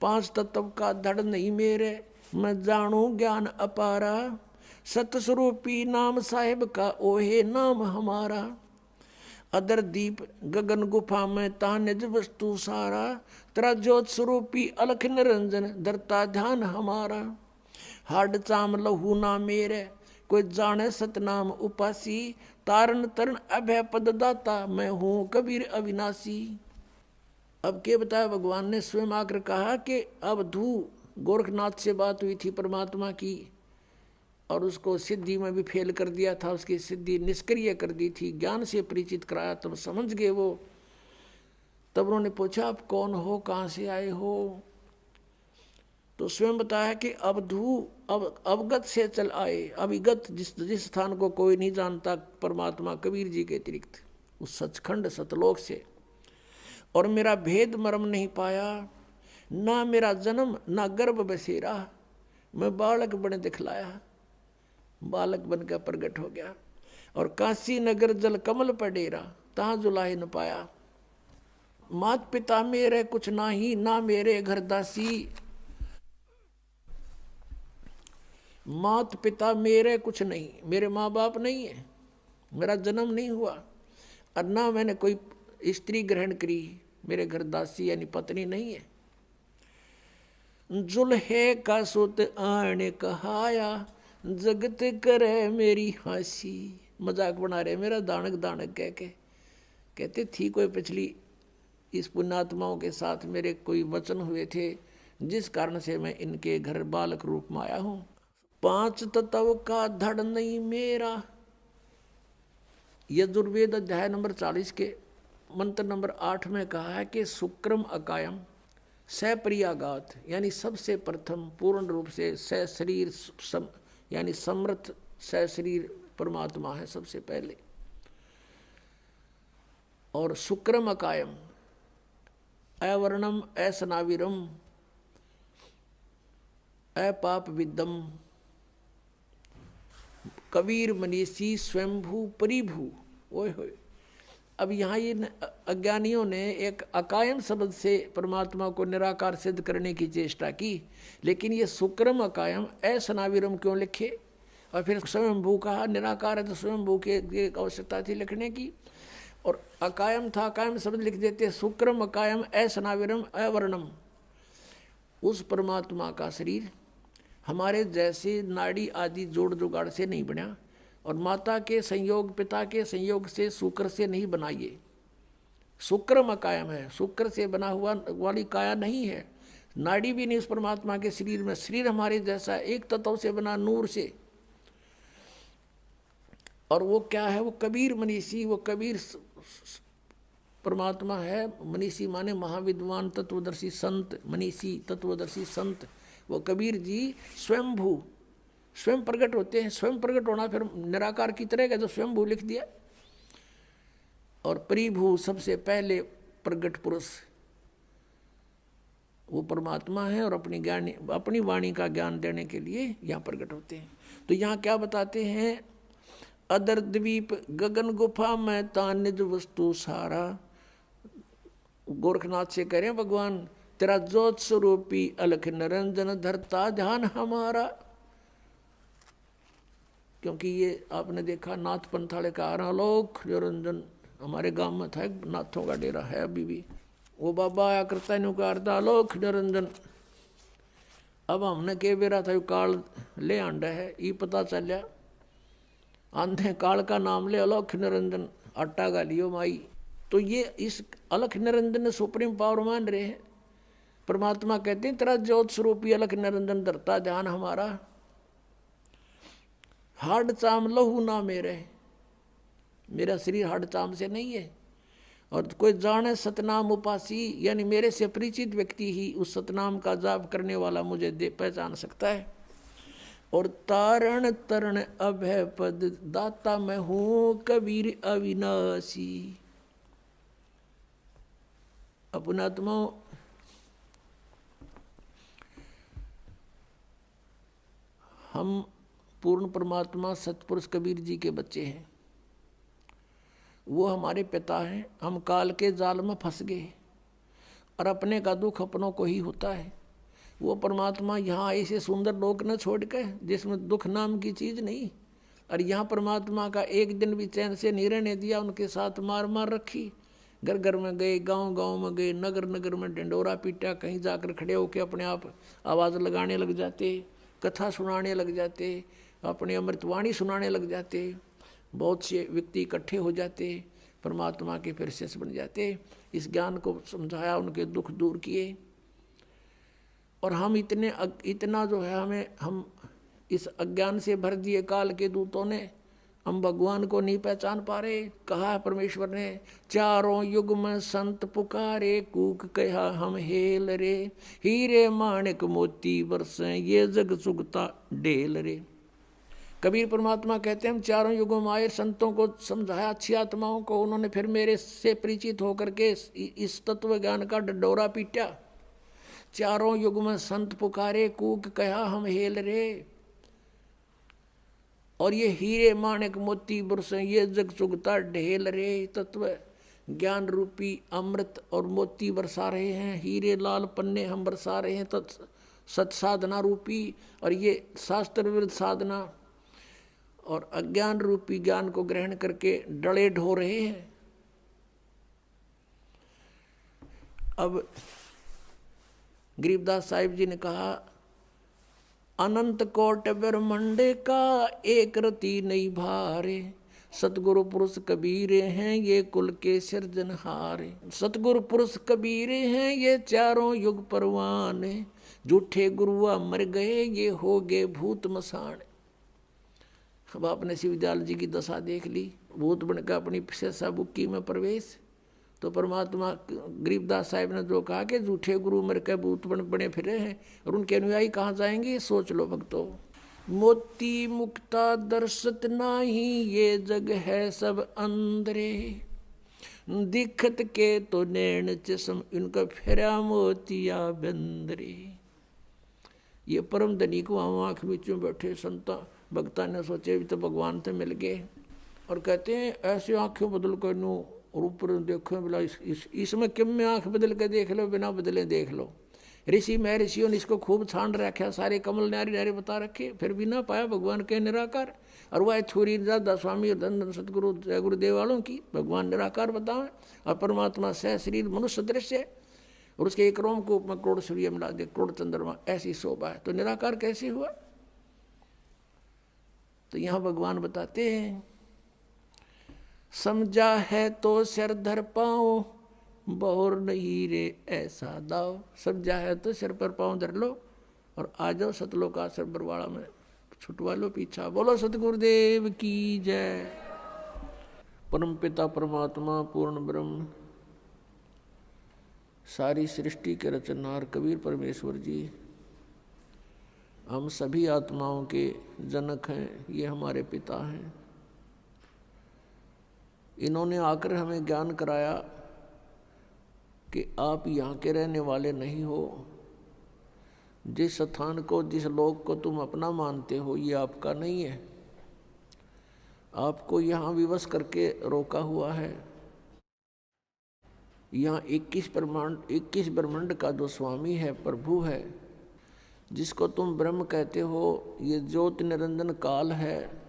5 तत्व का धड़ नहीं मेरे, मैं जानू ज्ञान अपारा। सतस्वरूपी नाम साहिब का, ओहे नाम हमारा। अदर दीप गगन गुफा में, ता निज वस्तु सारा। तेरा ज्योत स्वरूपी अलख निरंजन, धरता ध्यान हमारा। हाड चाम लहू ना मेरे, कोई जाने सतनाम उपासी। तारण तरण अभय पद दाता, मैं हूँ कबीर अविनाशी। अब क्या बताया भगवान ने स्वयं आकर कहा कि अब धू गोरखनाथ से बात हुई थी परमात्मा की, और उसको सिद्धि में भी फेल कर दिया था, उसकी सिद्धि निष्क्रिय कर दी थी। ज्ञान से परिचित कराया, तब समझ गए वो। तब उन्होंने पूछा, आप कौन हो, कहाँ से आए हो? तो स्वयं बताया कि अवधू अवगत से चल आए। अविगत, जिस स्थान को कोई नहीं जानता परमात्मा कबीर जी के अतिरिक्त, उस सचखंड सतलोक से। और मेरा भेद मर्म नहीं पाया, ना मेरा जन्म ना गर्भ बसेरा। मैं बालक बने दिखलाया, बालक बनकर प्रकट हो गया। और काशी नगर जल कमल पडेरा, तहाँ जुलाए न पाया। मात पिता मेरे कुछ नाही, ना मेरे घर दासी। मात पिता मेरे कुछ नहीं, मेरे माँ बाप नहीं है, मेरा जन्म नहीं हुआ, और ना मैंने कोई स्त्री ग्रहण करी, मेरे घर दासी यानी पत्नी नहीं है। जुल्हे का सुत आने कहाया, जगत करे मेरी हंसी। मजाक बना रहे मेरा दानक दानक कह के। कहते थी कोई पिछली इस पुण्यात्माओं के साथ मेरे कोई वचन हुए थे, जिस कारण से मैं इनके घर बालक रूप में आया हूँ। 5 तत्व का धड़ नहीं मेरा। यजुर्वेद अध्याय नंबर 40 के मंत्र नंबर 8 में कहा है कि शुक्रम अकायम सप्रियागात, यानी सबसे प्रथम पूर्ण रूप से सशरीर यानी समर्थ सशरीर परमात्मा है सबसे पहले। और शुक्रम अकायम अवर्णम असनाविरम अपाप विद्दम कबीर मनीषी स्वयंभू परिभू। ओए होए, अब यहाँ ये अज्ञानियों ने एक अकायम शब्द से परमात्मा को निराकार सिद्ध करने की चेष्टा की, लेकिन ये शुक्रम अकायम असनाविरम क्यों लिखे? और फिर स्वयंभू कहा, निराकार है तो स्वयंभू की आवश्यकता थी लिखने की। और अकायम था, अकायम शब्द लिख देते, शुक्रम अकायम असनाविरम अवर्णम। उस परमात्मा का शरीर हमारे जैसे नाड़ी आदि जोड़ जुगाड़ से नहीं बना, और माता के संयोग पिता के संयोग से शुक्र से नहीं बनाइए। शुक्रम अकायम है, शुक्र से बना हुआ वाली काया नहीं है। नाड़ी भी नहीं उस परमात्मा के शरीर में। शरीर हमारे जैसा एक तत्व से बना, नूर से। और वो क्या है? वो कबीर मनीषी, वो कबीर परमात्मा है। मनीषी माने महाविद्वान, तत्वदर्शी संत। मनीषी तत्वदर्शी संत। वो कबीर जी स्वयंभू, स्वयं प्रकट होते हैं। स्वयं प्रकट होना फिर निराकार की तरह का, जो स्वयंभू लिख दिया। और परिभू, सबसे पहले प्रकट पुरुष वो परमात्मा है। और अपनी वाणी का ज्ञान देने के लिए यहाँ प्रकट होते हैं। तो यहाँ क्या बताते हैं? अदर द्वीप गगन गुफा में ता निज वस्तु सारा। गोरखनाथ से कह रहे हैं भगवान, तेरा ज्योत स्वरूपी अलख निरंजन धरता ध्यान हमारा। क्योंकि ये आपने देखा नाथ पंथाले का आलोक निरंजन, हमारे गांव में था एक नाथों का डेरा है अभी भी। वो बाबा आया करता है नुकारता आलोक निरंजन। अब हमने के बेरा था काल ले आंडा है, ये पता चलिया आंधे काल का नाम ले अलख निरंजन आटा गा लियो माई। तो ये इस अलख निरंजन सुप्रीम पावर मान रहे हैं। परमात्मा कहते हैं तेरा ज्योत स्वरूपी अलख निरंजन धरता ध्यान हमारा। हाड चाम लहू ना मेरे, मेरा शरीर हाड चाम से नहीं है। और कोई जाने सतनाम उपासी, यानी मेरे से परिचित व्यक्ति ही उस सतनाम का जाप करने वाला मुझे पहचान सकता है। और तारण तरण अभय पद दाता मैं हूं कबीर अविनाशी। अपनात्मा हम पूर्ण परमात्मा सतपुरुष कबीर जी के बच्चे हैं। वो हमारे पिता हैं। हम काल के जाल में फंस गए और अपने का दुख अपनों को ही होता है। वो परमात्मा यहाँ ऐसे सुंदर लोक न छोड़ के जिसमें दुख नाम की चीज़ नहीं। और यहाँ परमात्मा का एक दिन भी चैन से नहीं रहने दिया। उनके साथ मार मार रखी। घर घर में गए, गांव गांव में गए, नगर नगर में डंडोरा पीटा। कहीं जाकर खड़े होकर अपने आप आवाज़ लगाने लग जाते, कथा सुनाने लग जाते, अपने अमृतवाणी सुनाने लग जाते। बहुत से व्यक्ति इकट्ठे हो जाते, परमात्मा के फिर शिष्य बन जाते। इस ज्ञान को समझाया, उनके दुख दूर किए। और हम इतना जो है हम इस अज्ञान से भर दिए काल के दूतों ने। हम भगवान को नहीं पहचान पा रहे। कहा परमेश्वर ने, चारों युग में संत पुकारे, कूक कहा हम हेल रे। हीरे माणिक मोती बरसें, ये जग सुगता डेल रे। कबीर परमात्मा कहते हैं हम चारों युगों में आए, संतों को समझाया, अच्छी आत्माओं को। उन्होंने फिर मेरे से परिचित होकर के इस तत्व ज्ञान का डंडोरा पीटा। चारों युग में संत पुकारे, कूक कहा हम हेल रे। और ये हीरे माणिक मोती बरसें, ये जग सुगता ढेल रे। तत्व ज्ञान रूपी अमृत और मोती बरसा रहे हैं, हीरे लाल पन्ने हम बरसा रहे हैं सत साधना रूपी। और ये शास्त्र विरुद्ध साधना और अज्ञान रूपी ज्ञान को ग्रहण करके डले ढो रहे हैं। अब गरीबदास साहिब जी ने कहा, अनंत कोट ब्रह्मांड का एक रति नहीं भारे। सतगुरु पुरुष कबीरे हैं ये कुल के सिरजनहारे। सतगुरु पुरुष कबीरे हैं ये चारों युग परवान। झूठे गुरुआ मर गए ये हो गए भूत मसान। अब आपने शिवदयाल जी की दशा देख ली। भूत बनकर अपनी शेषा बुक्की में प्रवेश। तो परमात्मा गरीबदास साहिब ने जो कहा कि झूठे गुरु मर के भूत बने फिरे हैं और उनके अनुयायी कहाँ जाएंगे, सोच लो भक्तों। मोती मुक्ता दर्शत नाही, ये जग है सब अंदरे। दिखत के तो नैन चश्म, इनका फेरा मोतिया बंदरे। ये परम धनी को वहाँ आँख बीचों बैठे संता भक्ता ने सोचे भी तो भगवान से मिल गए। और कहते हैं ऐसे आँखें बदल कर नो और ऊपर देखो बोला इसमें किम में आँख बदल कर देख लो, बिना बदले देख लो। ऋषि मैं ऋषियों ने इसको खूब छान रखा, सारे कमल नारी नारी बता रखे, फिर भी ना पाया भगवान के निराकार। और वह छुरी दादा स्वामी और धन धन सतगुरु जय गुरुदेव वालों की भगवान निराकार बतावे। और परमात्मा सह शरीर मनुष्य दृश्य और उसके एक रोम को में करोड़ सूर्य मिला दे, करोड़ चंद्रमा, ऐसी शोभा है। तो निराकार कैसे हुआ? तो यहाँ भगवान बताते हैं, समझा है तो सिर धर पाओ, बहुर नहीं रे ऐसा दाव। सब जाए तो सिर पर पाँव धर लो और आ जाओ सतलोक आश्रम बरवाड़ा में, छुटवा लो पीछा। बोलो सतगुरुदेव की जय। परम पिता परमात्मा पूर्ण ब्रह्म सारी सृष्टि के रचनहार कबीर परमेश्वर जी हम सभी आत्माओं के जनक हैं, ये हमारे पिता हैं। इन्होंने आकर हमें ज्ञान कराया कि आप यहाँ के रहने वाले नहीं हो। जिस स्थान को, जिस लोक को तुम अपना मानते हो, ये आपका नहीं है। आपको यहाँ विवश करके रोका हुआ है। यहाँ 21 ब्रह्मांड का जो स्वामी है, प्रभु है, जिसको तुम ब्रह्म कहते हो, ये ज्योति निरंजन काल है,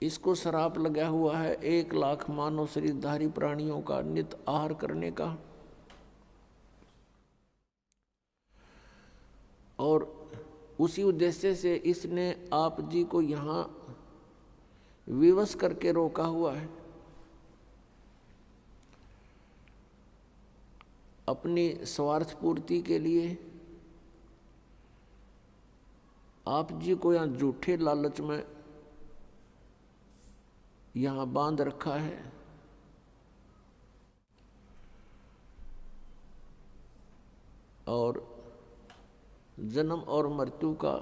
इसको श्राप लगा हुआ है 1 लाख मानव शरीरधारी प्राणियों का नित आहार करने का। और उसी उद्देश्य से इसने आप जी को यहाँ विवश करके रोका हुआ है। अपनी स्वार्थ पूर्ति के लिए आप जी को यहाँ झूठे लालच में यहाँ बांध रखा है। और जन्म और मृत्यु का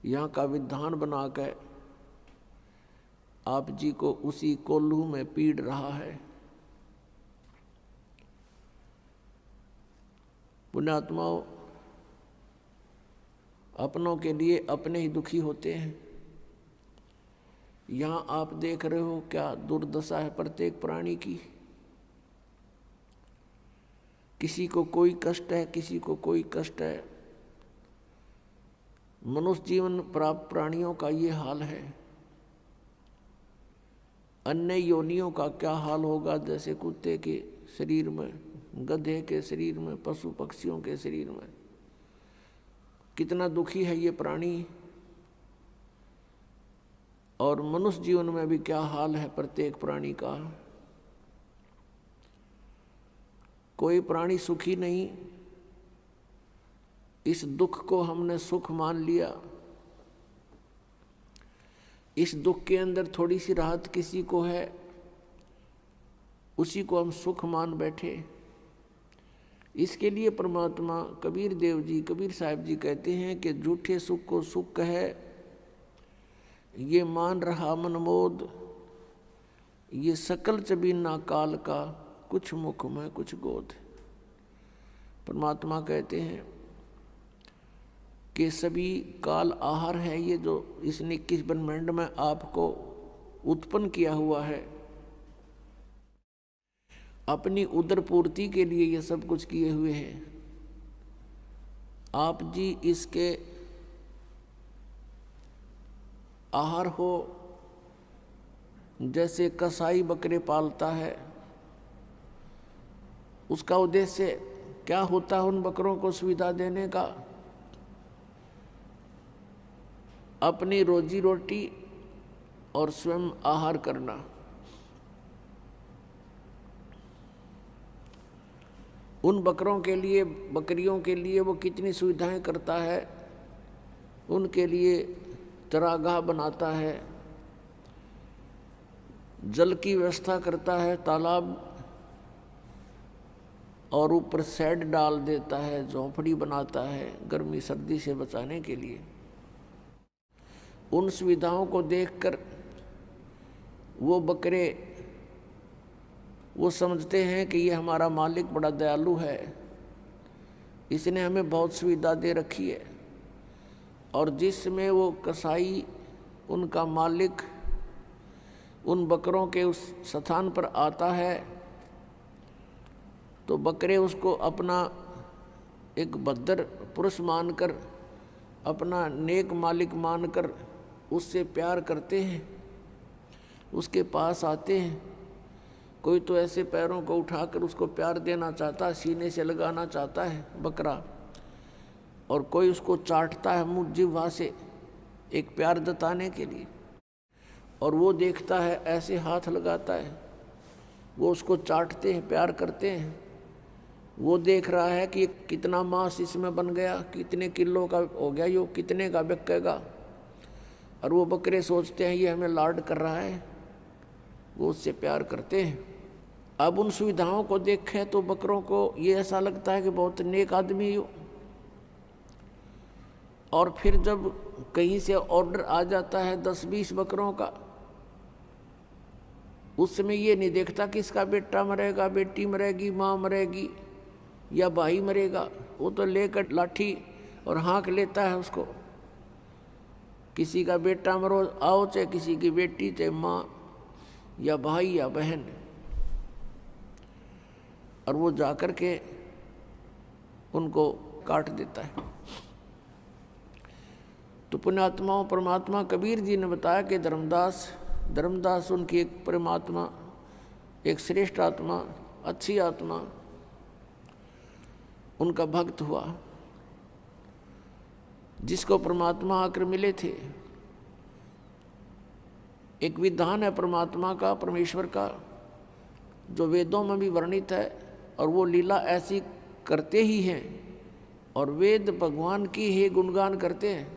यहाँ का विधान बनाकर आप जी को उसी कोल्हू में पीड़ रहा है। पुण्यात्माओं, अपनों के लिए अपने ही दुखी होते हैं। यहाँ आप देख रहे हो क्या दुर्दशा है प्रत्येक प्राणी की। किसी को कोई कष्ट है, किसी को कोई कष्ट है। मनुष्य जीवन प्राप्त प्राणियों का ये हाल है। अन्य योनियों का क्या हाल होगा, जैसे कुत्ते के शरीर में, गधे के शरीर में, पशु पक्षियों के शरीर में। कितना दुखी है ये प्राणी। और मनुष्य जीवन में भी क्या हाल है प्रत्येक प्राणी का। कोई प्राणी सुखी नहीं। इस दुख को हमने सुख मान लिया। इस दुख के अंदर थोड़ी सी राहत किसी को है, उसी को हम सुख मान बैठे। इसके लिए परमात्मा कबीर देव जी, कबीर साहब जी कहते हैं कि झूठे सुख को सुख है, ये मान रहा मनमोद, ये सकल चबीना काल का, कुछ मुख में कुछ गोद। परमात्मा कहते हैं कि सभी काल आहार है ये जो इसने 21 ब्रह्मांड में आपको उत्पन्न किया हुआ है। अपनी उदर पूर्ति के लिए ये सब कुछ किए हुए हैं। आप जी इसके आहार हो। जैसे कसाई बकरे पालता है, उसका उद्देश्य क्या होता है? उन बकरों को सुविधा देने का, अपनी रोजी रोटी और स्वयं आहार करना। उन बकरों के लिए, बकरियों के लिए वो कितनी सुविधाएं करता है। उनके लिए चरागाह बनाता है, जल की व्यवस्था करता है, तालाब, और ऊपर शेड डाल देता है, झोंपड़ी बनाता है गर्मी सर्दी से बचाने के लिए। उन सुविधाओं को देखकर वो बकरे वो समझते हैं कि ये हमारा मालिक बड़ा दयालु है, इसने हमें बहुत सुविधा दे रखी है। और जिसमें वो कसाई, उनका मालिक, उन बकरों के उस स्थान पर आता है तो बकरे उसको अपना एक भद्र पुरुष मानकर, अपना नेक मालिक मानकर उससे प्यार करते हैं, उसके पास आते हैं। कोई तो ऐसे पैरों को उठाकर उसको प्यार देना चाहता है, सीने से लगाना चाहता है बकरा, और कोई उसको चाटता है मुँह जिह्वा से एक प्यार जताने के लिए। और वो देखता है, ऐसे हाथ लगाता है वो उसको चाटते हैं, प्यार करते हैं। वो देख रहा है कि कितना मांस इसमें बन गया, कितने किलो का हो गया, यो कितने का बिकेगा। और वो बकरे सोचते हैं ये हमें लाड कर रहा है, वो उससे प्यार करते हैं। अब उन सुविधाओं को देखें तो बकरों को ये ऐसा लगता है कि बहुत नेक आदमी हो। और फिर जब कहीं से ऑर्डर आ जाता है 10-20 बकरों का, उस समय ये नहीं देखता कि इसका बेटा मरेगा, बेटी मरेगी, माँ मरेगी या भाई मरेगा। वो तो लेकर लाठी और हाँक लेता है उसको। किसी का बेटा मरो आओ, चाहे किसी की बेटी, चाहे माँ या भाई या बहन, और वो जाकर के उनको काट देता है। तो पुण्यात्माओं, परमात्मा कबीर जी ने बताया कि धर्मदास उनकी एक परमात्मा, एक श्रेष्ठ आत्मा, अच्छी आत्मा, उनका भक्त हुआ, जिसको परमात्मा आकर मिले थे। एक विधान है परमात्मा का, परमेश्वर का, जो वेदों में भी वर्णित है, और वो लीला ऐसी करते ही हैं। और वेद भगवान की ही गुणगान करते हैं।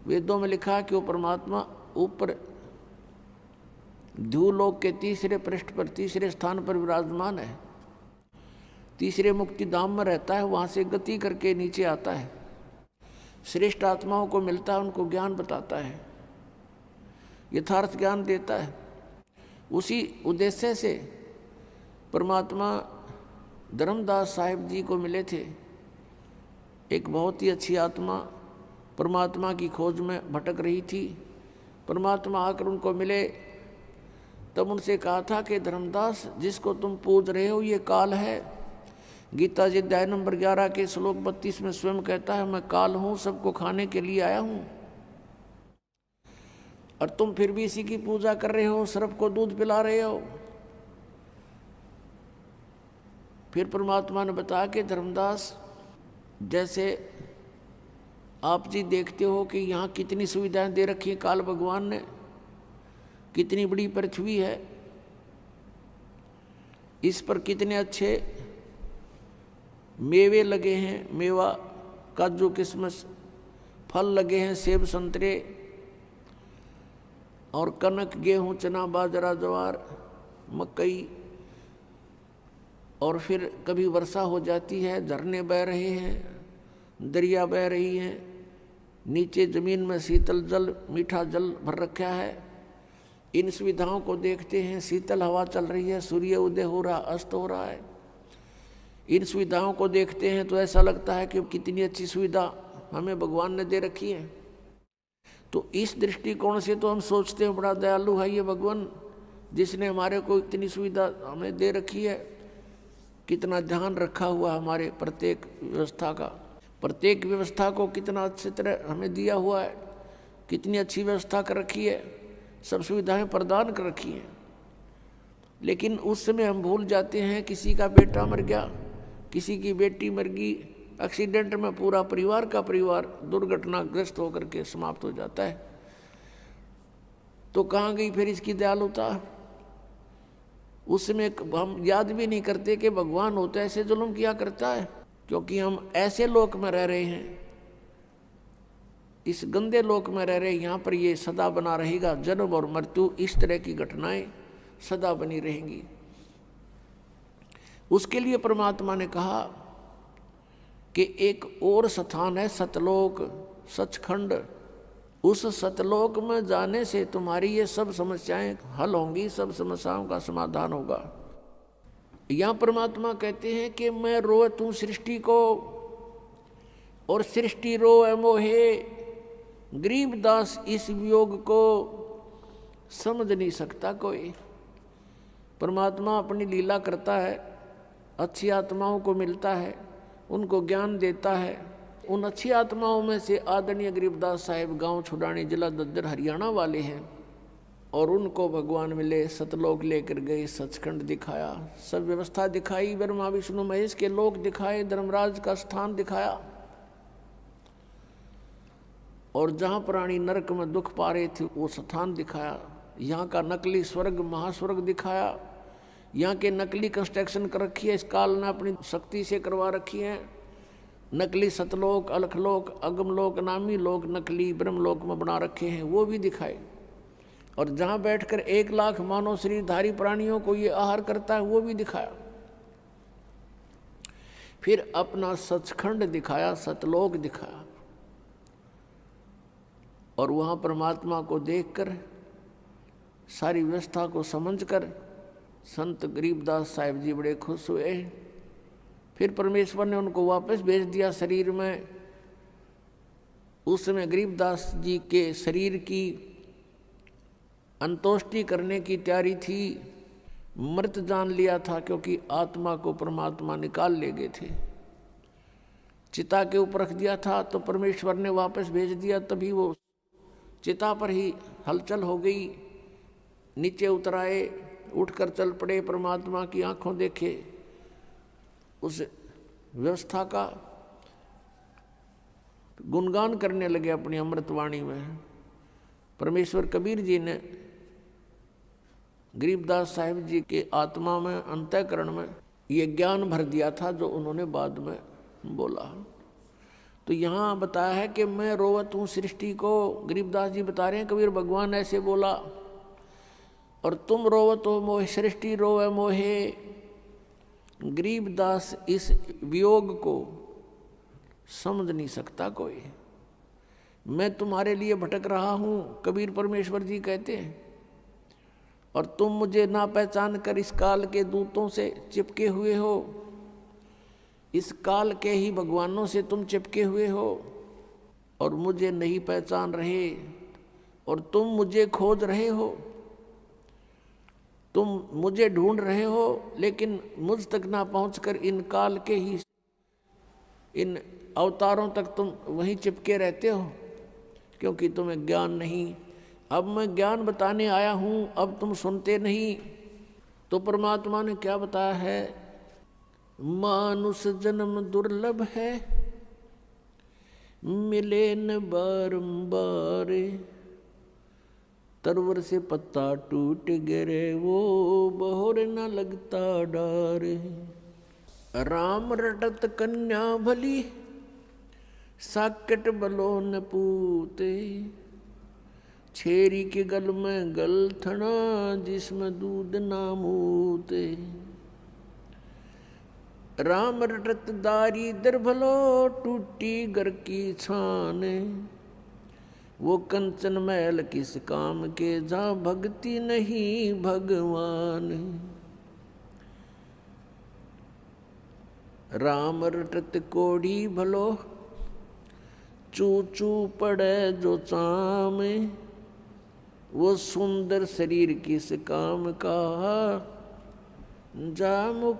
वेदों में लिखा है कि वो परमात्मा ऊपर ध्रुवलोक के तीसरे पृष्ठ पर, तीसरे स्थान पर विराजमान है। तीसरे मुक्ति धाम में रहता है, वहाँ से गति करके नीचे आता है, श्रेष्ठ आत्माओं को मिलता है, उनको ज्ञान बताता है, यथार्थ ज्ञान देता है। उसी उद्देश्य से परमात्मा धर्मदास साहिब जी को मिले थे। एक बहुत ही अच्छी आत्मा परमात्मा की खोज में भटक रही थी। परमात्मा आकर उनको मिले, तब उनसे कहा था कि धर्मदास, जिसको तुम पूज रहे हो ये काल है। गीता जी अध्याय नंबर 11 के श्लोक 32 में स्वयं कहता है, मैं काल हूँ, सबको खाने के लिए आया हूँ। और तुम फिर भी इसी की पूजा कर रहे हो, सर्प को दूध पिला रहे हो। फिर परमात्मा ने बताया कि धर्मदास, जैसे आप जी देखते हो कि यहाँ कितनी सुविधाएं दे रखी हैं काल भगवान ने, कितनी बड़ी पृथ्वी है, इस पर कितने अच्छे मेवे लगे हैं, मेवा, काजू, किशमिश, फल लगे हैं, सेब, संतरे, और कनक, गेहूं, चना, बाजरा, ज्वार, मकई। और फिर कभी वर्षा हो जाती है, झरने बह रहे हैं, दरिया बह रही हैं, नीचे जमीन में शीतल जल, मीठा जल भर रखा है। इन सुविधाओं को देखते हैं, शीतल हवा चल रही है, सूर्य उदय हो रहा, अस्त हो रहा है। इन सुविधाओं को देखते हैं तो ऐसा लगता है कि कितनी अच्छी सुविधा हमें भगवान ने दे रखी है। तो इस दृष्टिकोण से तो हम सोचते हैं बड़ा दयालु है ये भगवान, जिसने हमारे को इतनी सुविधा हमें दे रखी है। कितना ध्यान रखा हुआ हमारे प्रत्येक व्यवस्था का, प्रत्येक व्यवस्था को कितना अच्छी तरह हमें दिया हुआ है, कितनी अच्छी व्यवस्था कर रखी है, सब सुविधाएं प्रदान कर रखी हैं। लेकिन उस समय हम भूल जाते हैं, किसी का बेटा मर गया, किसी की बेटी मर गई, एक्सीडेंट में पूरा परिवार का परिवार दुर्घटनाग्रस्त होकर के समाप्त हो जाता है। तो कहाँ गई फिर इसकी दयालुता? उसमें हम याद भी नहीं करते कि भगवान होता है ऐसे जुल्म किया करता है, क्योंकि हम ऐसे लोक में रह रहे हैं, इस गंदे लोक में रह रहे हैं। यहाँ पर ये सदा बना रहेगा, जन्म और मृत्यु, इस तरह की घटनाएं सदा बनी रहेंगी। उसके लिए परमात्मा ने कहा कि एक और स्थान है सतलोक, सचखंड। उस सतलोक में जाने से तुम्हारी ये सब समस्याएं हल होंगी, सब समस्याओं का समाधान होगा। यहाँ परमात्मा कहते हैं कि मैं रोए सृष्टि को, और सृष्टि रोए मोहे, गरीबदास इस वियोग को समझ नहीं सकता कोई। परमात्मा अपनी लीला करता है, अच्छी आत्माओं को मिलता है, उनको ज्ञान देता है। उन अच्छी आत्माओं में से आदरणीय गरीबदास साहिब गांव छुड़ानी, जिला दद्दर, हरियाणा वाले हैं। और उनको भगवान मिले, सतलोक लेकर गए, सचखंड दिखाया, सब व्यवस्था दिखाई, ब्रह्मा विष्णु महेश के लोक दिखाए, धर्मराज का स्थान दिखाया। और जहाँ प्राणी नरक में दुख पा रहे थे वो स्थान दिखाया। यहाँ का नकली स्वर्ग, महास्वर्ग दिखाया। यहाँ के नकली कंस्ट्रक्शन कर रखी है, इस काल ने अपनी शक्ति से करवा रखी है। नकली सतलोक, अलखलोक, अगमलोक, नामी लोक नकली ब्रह्मलोक में बना रखे हैं, वो भी दिखाए। और जहाँ बैठकर 1 लाख मानव शरीरधारी प्राणियों को ये आहार करता है, वो भी दिखाया। फिर अपना सचखंड दिखाया, सतलोक दिखाया। और वहाँ परमात्मा को देखकर, सारी व्यवस्था को समझकर संत गरीबदास साहिब जी बड़े खुश हुए। फिर परमेश्वर ने उनको वापस भेज दिया शरीर में। उस समय गरीबदास जी के शरीर की अंतोष्टि करने की तैयारी थी, मृत जान लिया था, क्योंकि आत्मा को परमात्मा निकाल ले गए थे। चिता के ऊपर रख दिया था तो परमेश्वर ने वापस भेज दिया, तभी वो चिता पर ही हलचल हो गई। नीचे उतर आए, उठकर चल पड़े, परमात्मा की आंखों देखे, उस व्यवस्था का गुणगान करने लगे अपनी अमृतवाणी में। परमेश्वर कबीर जी ने गरीबदास साहिब जी के आत्मा में, अंतःकरण में ये ज्ञान भर दिया था जो उन्होंने बाद में बोला। तो यहाँ बताया है कि मैं रोवत हूँ सृष्टि को, गरीबदास जी बता रहे हैं कबीर भगवान ऐसे बोला। और तुम रोवत हो मोहे, सृष्टि रोवे मोहे। गरीबदास इस वियोग को समझ नहीं सकता कोई। मैं तुम्हारे लिए भटक रहा हूँ, कबीर परमेश्वर जी कहते हैं, और तुम मुझे ना पहचान कर इस काल के दूतों से चिपके हुए हो। इस काल के ही भगवानों से तुम चिपके हुए हो और मुझे नहीं पहचान रहे, और तुम मुझे खोज रहे हो, तुम मुझे ढूंढ रहे हो, लेकिन मुझ तक ना पहुंचकर इन काल के ही इन अवतारों तक तुम वहीं चिपके रहते हो, क्योंकि तुम्हें ज्ञान नहीं। अब मैं ज्ञान बताने आया हूँ, अब तुम सुनते नहीं। तो परमात्मा ने क्या बताया है, मानुष जन्म दुर्लभ है, मिले न बारंबार। तरवर से पत्ता टूट गिरे, वो बहोर न लगता डार। राम रटत कन्या भली, साकट बलो न पूते। छेरी के गल में गलथना, जिसमें दूध ना मूते। राम रटत दारी दर भलो, टूटी घर की छान। वो कंचन महल किस काम के, जहाँ भक्ति नहीं भगवान। राम रटत कोढ़ी भलो, चू चू पड़े जो चाम। वो सुंदर शरीर किस काम का, जा मुख